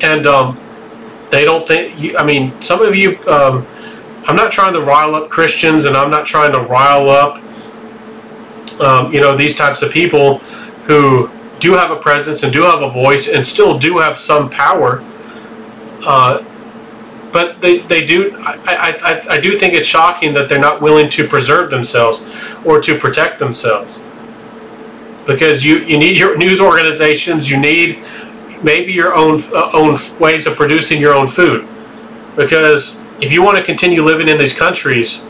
And they don't think, I mean, some of you, I'm not trying to rile up Christians, and I'm not trying to rile up, you know, these types of people who do have a presence and do have a voice and still do have some power. But they do, I do think it's shocking that they're not willing to preserve themselves or to protect themselves. Because you need your news organizations, you need maybe your own ways of producing your own food. Because if you want to continue living in these countries,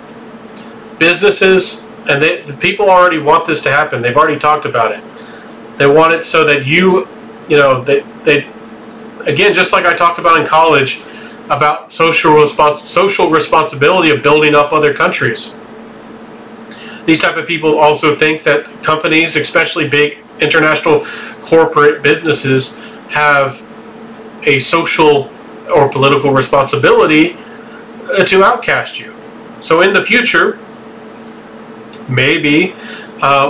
businesses, and the people already want this to happen. They've already talked about it. They want it so that you know, they again, just like I talked about in college, about social responsibility of building up other countries. These type of people also think that companies, especially big international corporate businesses, have a social or political responsibility to outcast you. So in the future, maybe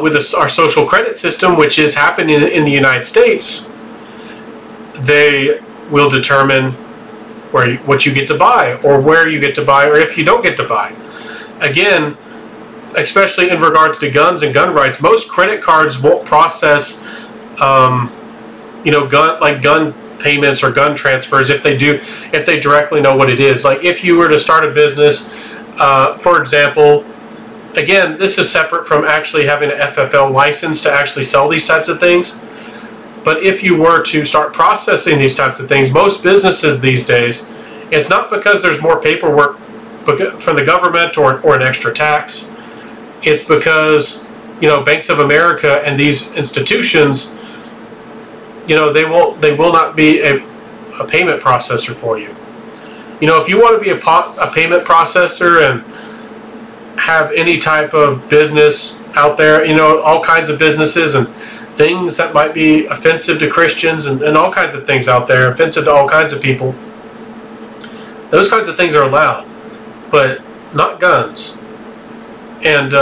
with our social credit system, which is happening in the United States, they will determine what you get to buy, or where you get to buy, or if you don't get to buy. Again, especially in regards to guns and gun rights, most credit cards won't process, you know, gun payments or gun transfers if they directly know what it is. Like if you were to start a business, for example, again, this is separate from actually having an FFL license to actually sell these types of things. But if you were to start processing these types of things, most businesses these days, it's not because there's more paperwork from the government or an extra tax. It's because, you know, Banks of America and these institutions, you know, they will not be a payment processor for you. You know, if you want to be a payment processor and have any type of business out there, you know, all kinds of businesses and things that might be offensive to Christians and all kinds of things out there, offensive to all kinds of people. Those kinds of things are allowed, but not guns. And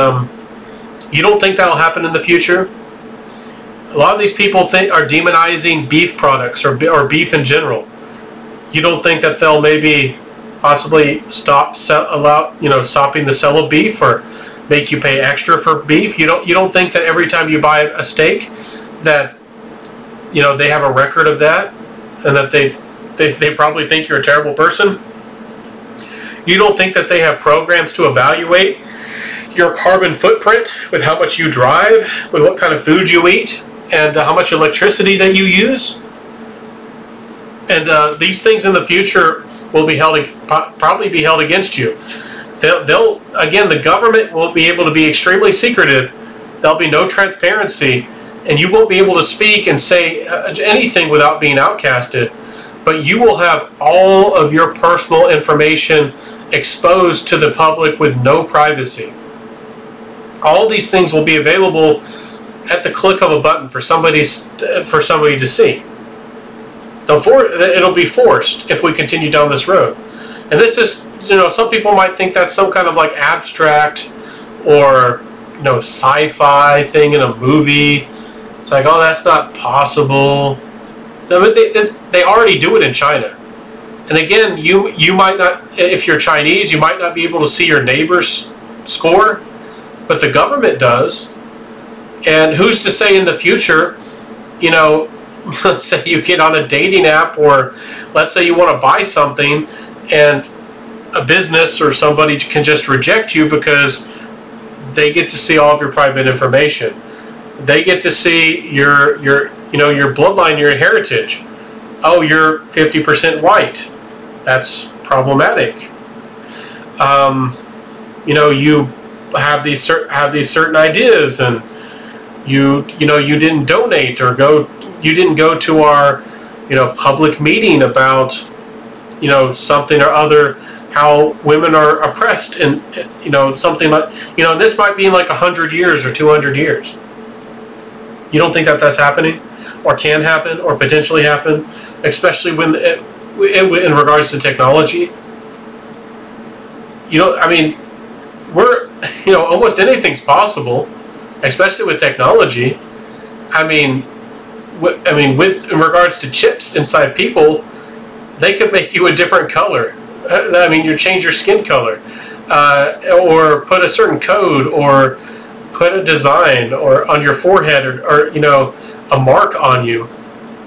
you don't think that'll happen in the future? A lot of these people are demonizing beef products or beef in general. You don't think that they'll maybe possibly stopping the sale of beef, or make you pay extra for beef? You don't think that every time you buy a steak that, you know, they have a record of that, and that they probably think you're a terrible person? You don't think that they have programs to evaluate your carbon footprint with how much you drive, with what kind of food you eat, and how much electricity that you use? And these things in the future will be probably be held against you. They'll again, the government will be able to be extremely secretive. There'll be no transparency, and you won't be able to speak and say anything without being outcasted. But you will have all of your personal information exposed to the public with no privacy. All these things will be available at the click of a button for somebody to see. It'll be forced if we continue down this road. And this is, you know, some people might think that's some kind of like abstract or, you know, sci-fi thing in a movie. It's like, oh, that's not possible. They already do it in China. And again, you might not, if you're Chinese, you might not be able to see your neighbor's score, but the government does. And who's to say in the future, you know, let's say you get on a dating app, or let's say you want to buy something, and a business or somebody can just reject you because they get to see all of your private information. They get to see your bloodline, your heritage. Oh, you're 50% white. That's problematic. You know, you have these certain ideas, and you didn't donate or you didn't go to our, you know, public meeting about, you know, something or other, how women are oppressed, and, you know, something like, you know, this might be in like 100 years or 200 years. You don't think that that's happening, or can happen, or potentially happen, especially when in regards to technology? You know, I mean, almost anything's possible, especially with technology. I mean, in regards to chips inside people, they could make you a different color. I mean, you change your skin color, or put a certain code, or put a design, or on your forehead, or a mark on you,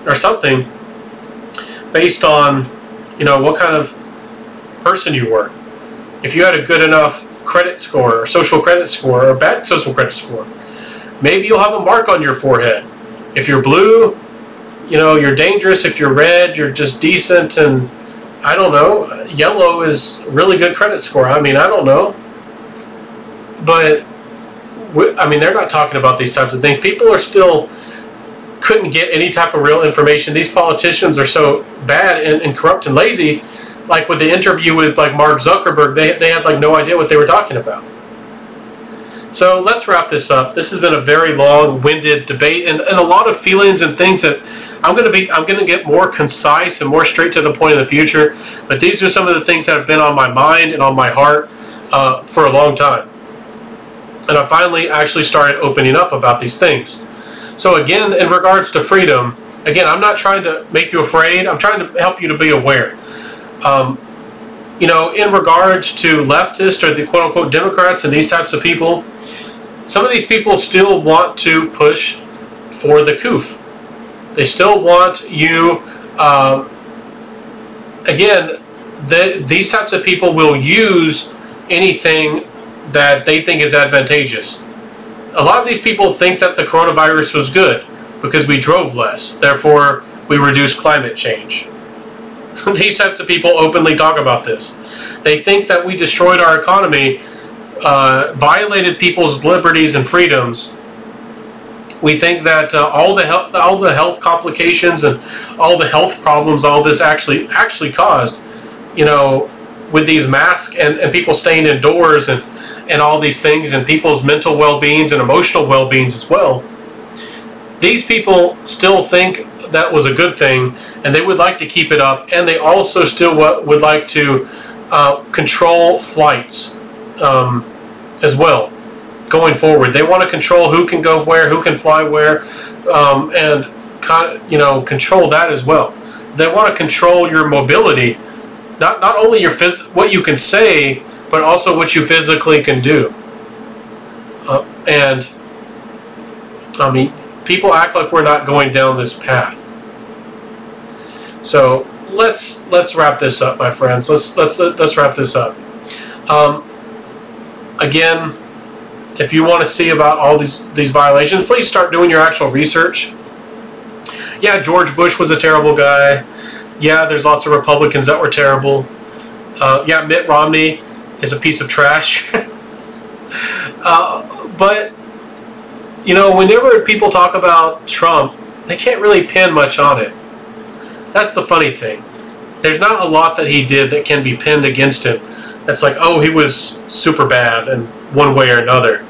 or something, based on what kind of person you were. If you had a good enough credit score, or social credit score, or a bad social credit score, maybe you'll have a mark on your forehead. If you're blue, you're dangerous. If you're red, you're just decent. And I don't know, yellow is really good credit score. I mean, I don't know. But, I mean, they're not talking about these types of things. People are still couldn't get any type of real information. These politicians are so bad and corrupt and lazy. Like with the interview with like Mark Zuckerberg, they had like no idea what they were talking about. So let's wrap this up. This has been a very long-winded debate, and a lot of feelings and things that I'm going to get more concise and more straight to the point in the future. But these are some of the things that have been on my mind and on my heart for a long time. And I finally actually started opening up about these things. So again, in regards to freedom, again, I'm not trying to make you afraid. I'm trying to help you to be aware. In regards to leftists or the quote-unquote Democrats and these types of people, some of these people still want to push for the COOF. They still want you, again, these types of people will use anything that they think is advantageous. A lot of these people think that the coronavirus was good because we drove less, therefore we reduced climate change. These types of people openly talk about this. They think that we destroyed our economy, violated people's liberties and freedoms. We think that all the health complications and all the health problems all this actually caused, with these masks and people staying indoors and all these things, and people's mental well-beings and emotional well-beings as well. These people still think that was a good thing, and they would like to keep it up, and they also still would like to control flights as well going forward. They want to control who can go where, who can fly where, and control that as well. They want to control your mobility, not only your what you can say, but also what you physically can do. And I mean, people act like we're not going down this path. So let's wrap this up, my friends. Let's wrap this up. Again, if you want to see about all these violations, please start doing your actual research. Yeah, George Bush was a terrible guy. Yeah, there's lots of Republicans that were terrible. Yeah, Mitt Romney is a piece of trash. But whenever people talk about Trump, they can't really pin much on it. That's the funny thing. There's not a lot that he did that can be pinned against him. That's like, oh, he was super bad in one way or another.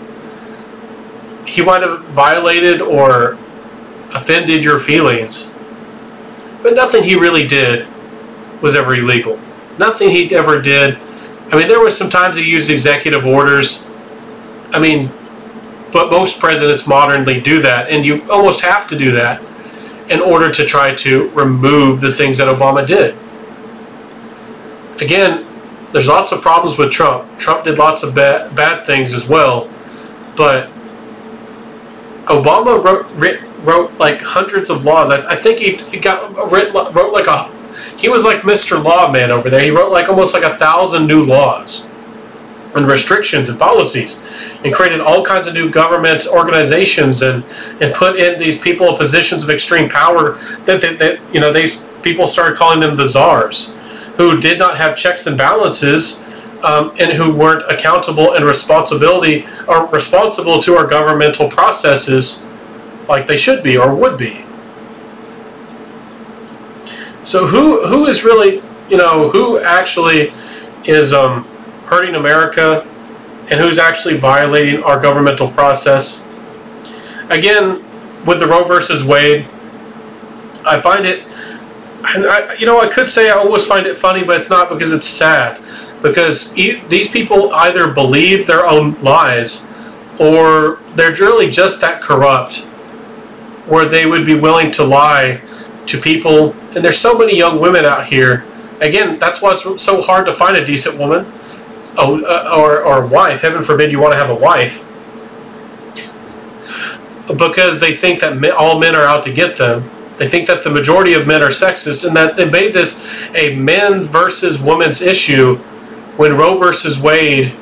He might have violated or offended your feelings, but nothing he really did was ever illegal. Nothing he ever did. I mean, there were some times he used executive orders. I mean, but most presidents modernly do that, and you almost have to do that in order to try to remove the things that Obama did. Again, there's lots of problems with Trump. Trump did lots of bad things as well, but Obama wrote like hundreds of laws. I think he wrote like he was like Mr. Lawman over there. He wrote like almost like 1,000 new laws and restrictions and policies, and created all kinds of new government organizations, and put in these people in positions of extreme power that these people started calling them the czars, who did not have checks and balances, and who weren't accountable and responsible to our governmental processes like they should be or would be. So who is really, who actually is hurting America, and who's actually violating our governmental process? Again, with the Roe versus Wade, I find it, I could say I almost find it funny, but it's not, because it's sad. Because these people either believe their own lies, or they're really just that corrupt, where they would be willing to lie to people. And there's so many young women out here. Again, that's why it's so hard to find a decent woman, or a wife. Heaven forbid you want to have a wife. Because they think that all men are out to get them. They think that the majority of men are sexist, and that they made this a men versus women's issue, when Roe versus Wade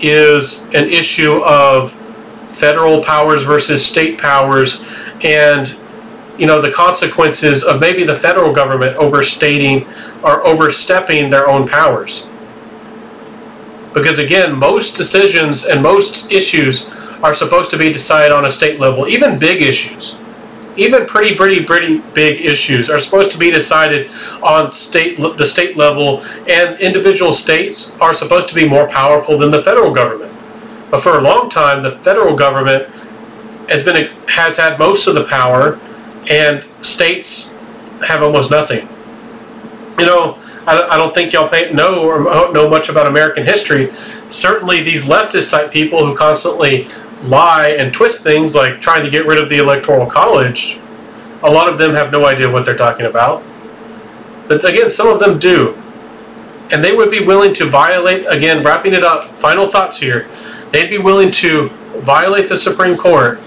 is an issue of federal powers versus state powers, and the consequences of maybe the federal government overstating or overstepping their own powers. Because again, most decisions and most issues are supposed to be decided on a state level. Even big issues, even pretty big issues are supposed to be decided on the state level, and individual states are supposed to be more powerful than the federal government. But for a long time, the federal government has had most of the power, and states have almost nothing. I don't think y'all know much about American history. Certainly these leftist type people who constantly lie and twist things, like trying to get rid of the Electoral College, a lot of them have no idea what they're talking about. But again, some of them do. And they would be willing to violate, again, wrapping it up, final thoughts here, they'd be willing to violate the Supreme Court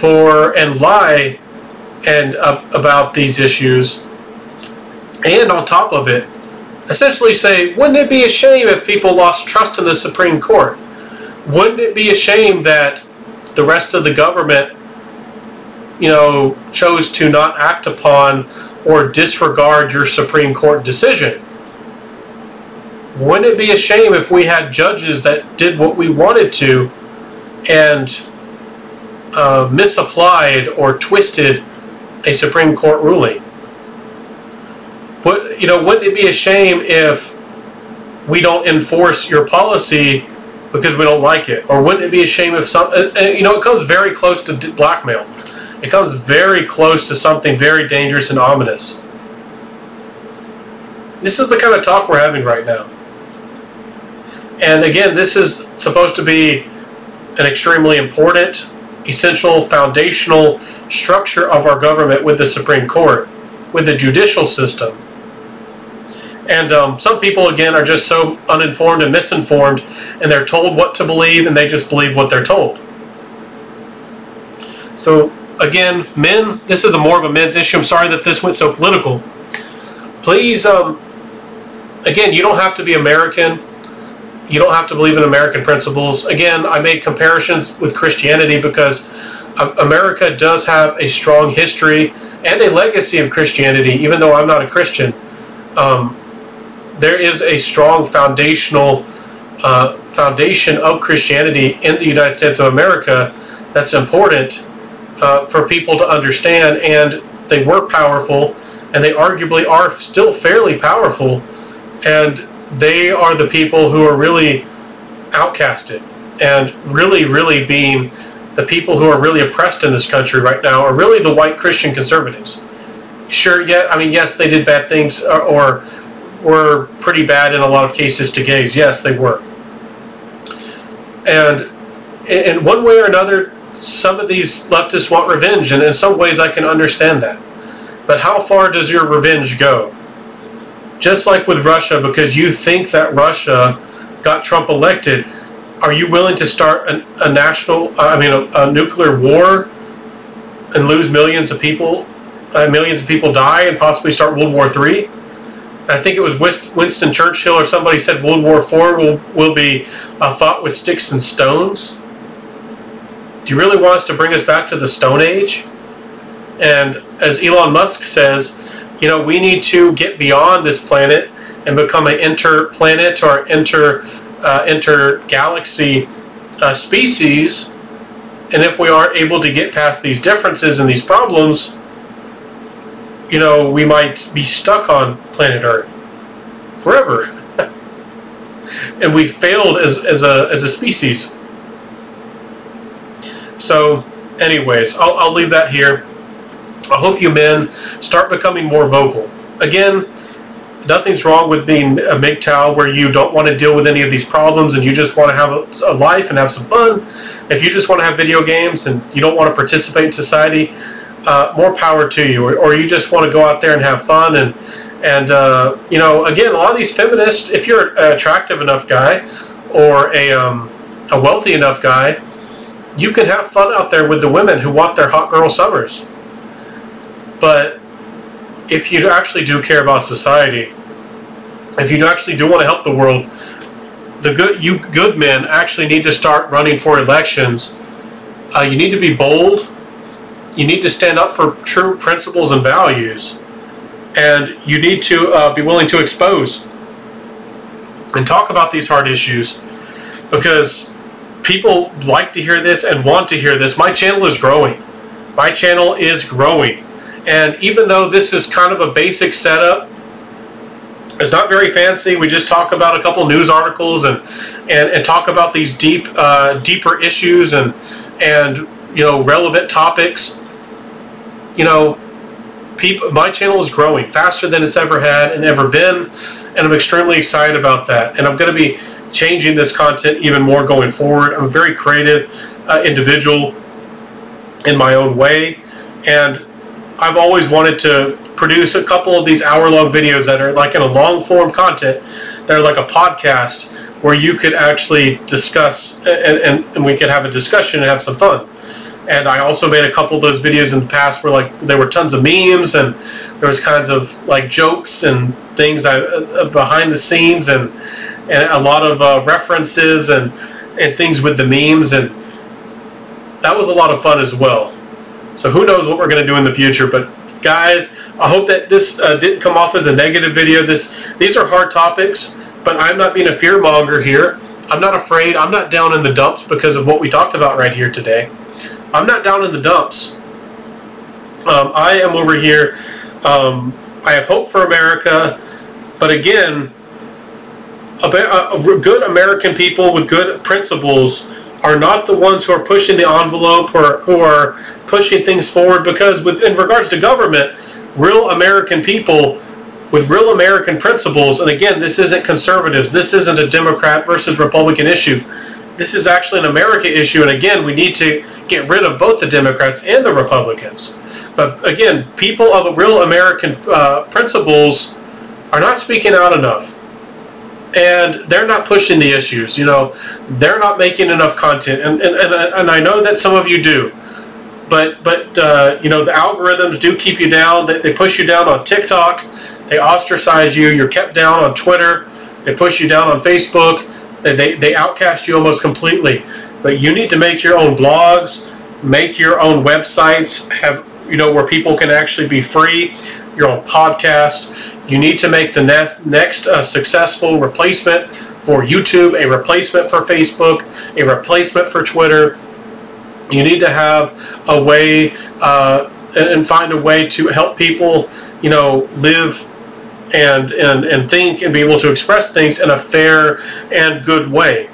and lie about these issues, and on top of it, essentially say, wouldn't it be a shame if people lost trust in the Supreme Court? Wouldn't it be a shame that the rest of the government, chose to not act upon or disregard your Supreme Court decision? Wouldn't it be a shame if we had judges that did what we wanted to and misapplied or twisted a Supreme Court ruling? Wouldn't it be a shame if we don't enforce your policy because we don't like it? Or wouldn't it be a shame if it comes very close to blackmail. It comes very close to something very dangerous and ominous. This is the kind of talk we're having right now. And again, this is supposed to be an extremely important, essential, foundational structure of our government with the Supreme Court, with the judicial system. And some people, again, are just so uninformed and misinformed, and they're told what to believe, and they just believe what they're told. So, again, men, this is more of a men's issue. I'm sorry that this went so political. Please, again, you don't have to be American. You don't have to believe in American principles. Again, I made comparisons with Christianity because America does have a strong history and a legacy of Christianity, even though I'm not a Christian. There is a strong foundation of Christianity in the United States of America that's important for people to understand, and they were powerful, and they arguably are still fairly powerful, and they are the people who are really outcasted, and really being the people who are really oppressed in this country right now are really the white Christian conservatives. Sure, yeah, I mean, yes, they did bad things or were pretty bad in a lot of cases to gays. Yes, they were. And in one way or another, some of these leftists want revenge, and in some ways I can understand that. But how far does your revenge go? Just like with Russia, because you think that Russia got Trump elected, are you willing to start a nuclear war and lose millions of people die, and possibly start World War III? I think it was Winston Churchill or somebody said World War IV will be fought with sticks and stones. Do you really want us to bring us back to the Stone Age? And as Elon Musk says, we need to get beyond this planet and become an interplanet or intergalaxy species. And if we aren't able to get past these differences and these problems, we might be stuck on planet Earth forever. And we failed as a species. So anyways, I'll leave that here. I hope you men start becoming more vocal. Again, nothing's wrong with being a MGTOW where you don't want to deal with any of these problems and you just want to have a life and have some fun. If you just want to have video games and you don't want to participate in society, more power to you. Or you just want to go out there and have fun. And you know, again, a lot of these feminists, if you're an attractive enough guy or a wealthy enough guy, you can have fun out there with the women who want their hot girl summers. But if you actually do care about society, if you actually do want to help the world, you good men actually need to start running for elections. You need to be bold. You need to stand up for true principles and values. And you need to be willing to expose and talk about these hard issues, because people like to hear this and want to hear this. My channel is growing. My channel is growing. And even though this is kind of a basic setup, it's not very fancy. We just talk about a couple news articles and talk about these deeper issues and you know, relevant topics. You know, my channel is growing faster than it's ever had and ever been, and I'm extremely excited about that. And I'm going to be changing this content even more going forward. I'm a very creative individual in my own way, and I've always wanted to produce a couple of these hour-long videos that are like in a long-form content, that are like a podcast where you could actually discuss and we could have a discussion and have some fun. And I also made a couple of those videos in the past where like there were tons of memes and there was kinds of like jokes and things behind the scenes and a lot of references and things with the memes, and that was a lot of fun as well. So who knows what we're going to do in the future. But guys, I hope that this didn't come off as a negative video. These are hard topics, but I'm not being a fear monger here. I'm not afraid. I'm not down in the dumps because of what we talked about right here today. I'm not down in the dumps. I am over here. I have hope for America. But again, good American people with good principles are not the ones who are pushing the envelope or who are pushing things forward, because in regards to government, real American people with real American principles, and again, this isn't conservatives, this isn't a Democrat versus Republican issue, this is actually an America issue, and again, we need to get rid of both the Democrats and the Republicans. But again, people of real American principles are not speaking out enough. And they're not pushing the issues, you know. They're not making enough content, and I know that some of you do, but you know, the algorithms do keep you down. They push you down on TikTok, they ostracize you. You're kept down on Twitter, they push you down on Facebook, they outcast you almost completely. But you need to make your own blogs, make your own websites, have, you know, where people can actually be free, your own podcast. You need to make the next successful replacement for YouTube, a replacement for Facebook, a replacement for Twitter. You need to have a way and find a way to help people, you know, live and think and be able to express things in a fair and good way.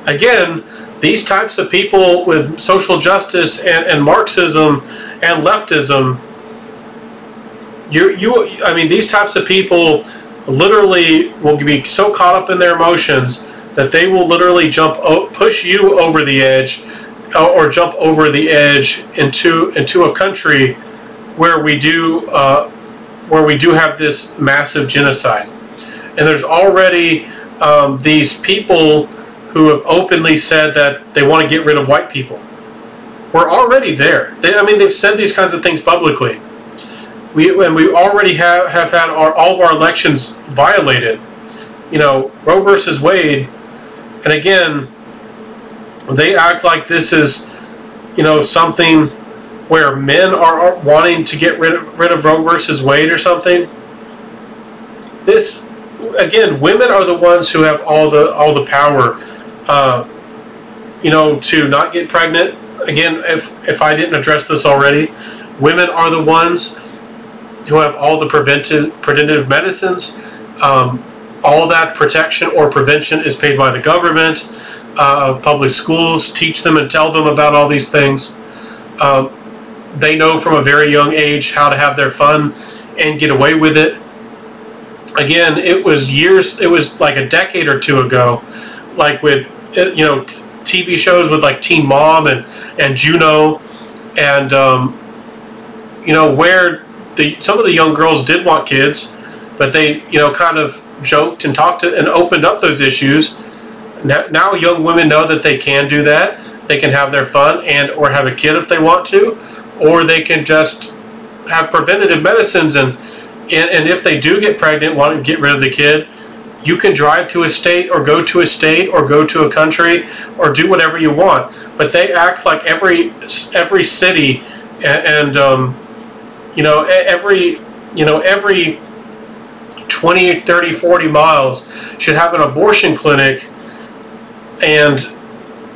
Again, these types of people with social justice and Marxism and leftism, I mean, these types of people literally will be so caught up in their emotions that they will literally push you over the edge, or jump over the edge into a country where we do have this massive genocide. And there's already these people who have openly said that they want to get rid of white people. We're already there. I mean, they've said these kinds of things publicly. We already have had all of our elections violated. You know, Roe versus Wade, and again, they act like this is, you know, something where men are wanting to get rid of Roe versus Wade or something. This, again, women are the ones who have all the power, you know, to not get pregnant. Again, if I didn't address this already, women are the ones who have all the preventive medicines. All that protection or prevention is paid by the government. Public schools teach them and tell them about all these things. They know from a very young age how to have their fun and get away with it. Again, it was like a decade or two ago, like with, TV shows with like Teen Mom and Juno, and where some of the young girls did want kids, but they kind of joked and talked and opened up those issues. Now young women know that they can do that. They can have their fun and or have a kid if they want to, or they can just have preventative medicines, and if they do get pregnant, want to get rid of the kid, you can drive to a state or go to a state or go to a country or do whatever you want. But they act like every city and every 20, 30, 40 miles should have an abortion clinic, and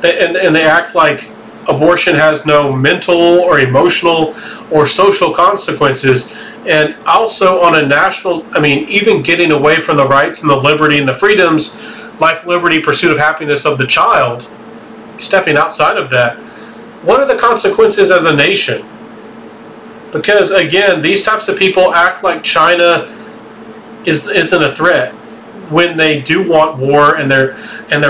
they act like abortion has no mental or emotional or social consequences. And also on a national, even getting away from the rights and the liberty and the freedoms, life, liberty, pursuit of happiness of the child, stepping outside of that, what are the consequences as a nation? Because again, these types of people act like China isn't a threat when they do want war, and they're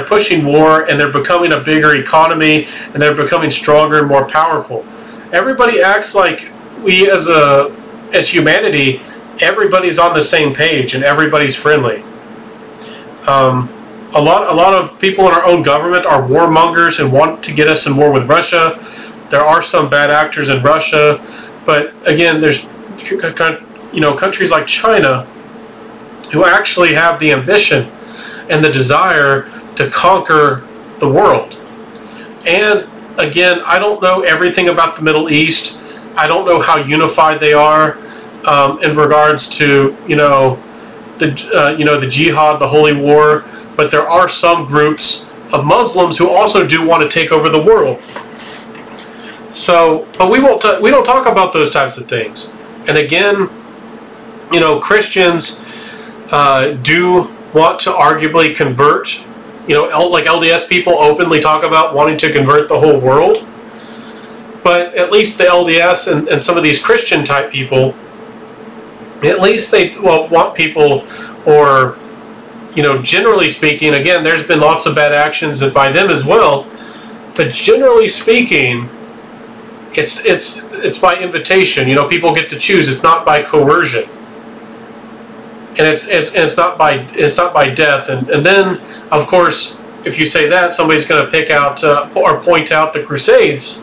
pushing war, and they're becoming a bigger economy, and they're becoming stronger and more powerful. Everybody acts like we as humanity, everybody's on the same page and everybody's friendly. A lot of people in our own government are warmongers and want to get us in war with Russia. There are some bad actors in Russia, but again, there's countries like China who actually have the ambition and the desire to conquer the world. And again, I don't know everything about the Middle East. I don't know how unified they are in regards to the jihad, the holy war. But there are some groups of Muslims who also do want to take over the world. So, but we don't talk about those types of things. And again, Christians do want to arguably convert. Like LDS people openly talk about wanting to convert the whole world. But at least the LDS and some of these Christian type people, at least they want people, or generally speaking, again, there's been lots of bad actions by them as well, but generally speaking, it's by invitation. People get to choose. It's not by coercion, and it's not by death. And then, of course, if you say that, somebody's going to pick out or point out the Crusades.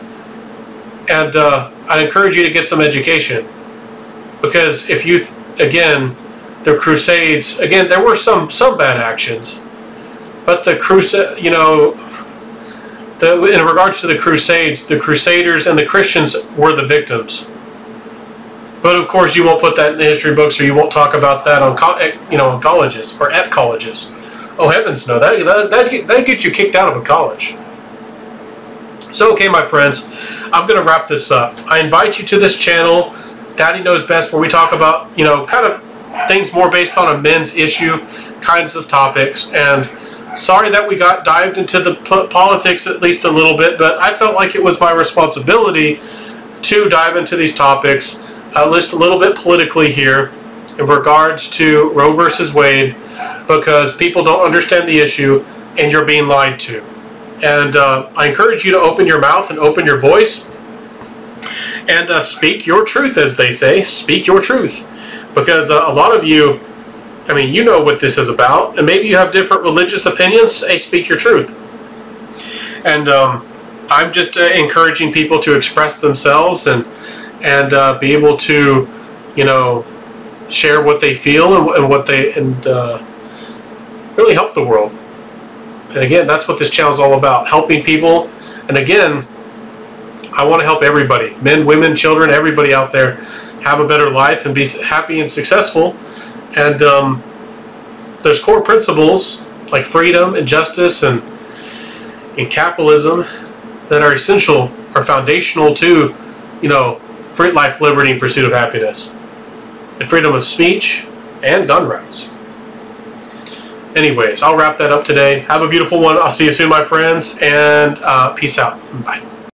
And I encourage you to get some education, because if you again, the Crusades, again, there were some bad actions, but the in regards to the Crusades, the Crusaders and the Christians were the victims. But of course, you won't put that in the history books, or you won't talk about that on in colleges or at colleges. Oh heavens, no! That gets you kicked out of a college. So, okay, my friends, I'm going to wrap this up. I invite you to this channel, Daddy Knows Best, where we talk about, kind of things more based on a men's issue kinds of topics. And sorry that we got dived into the politics at least a little bit, but I felt like it was my responsibility to dive into these topics, list a little bit politically here in regards to Roe versus Wade, because people don't understand the issue and you're being lied to. And I encourage you to open your mouth and open your voice and speak your truth, as they say. Speak your truth. Because a lot of you, you know what this is about, and maybe you have different religious opinions. Hey, speak your truth. And I'm just encouraging people to express themselves and be able to, share what they feel and really help the world. And again, that's what this channel is all about, helping people. And again, I want to help everybody, men, women, children, everybody out there, have a better life and be happy and successful. And there's core principles like freedom and justice and capitalism that are essential, are foundational to, free life, liberty, and pursuit of happiness, and freedom of speech and gun rights. Anyways, I'll wrap that up today. Have a beautiful one. I'll see you soon, my friends, and peace out. Bye.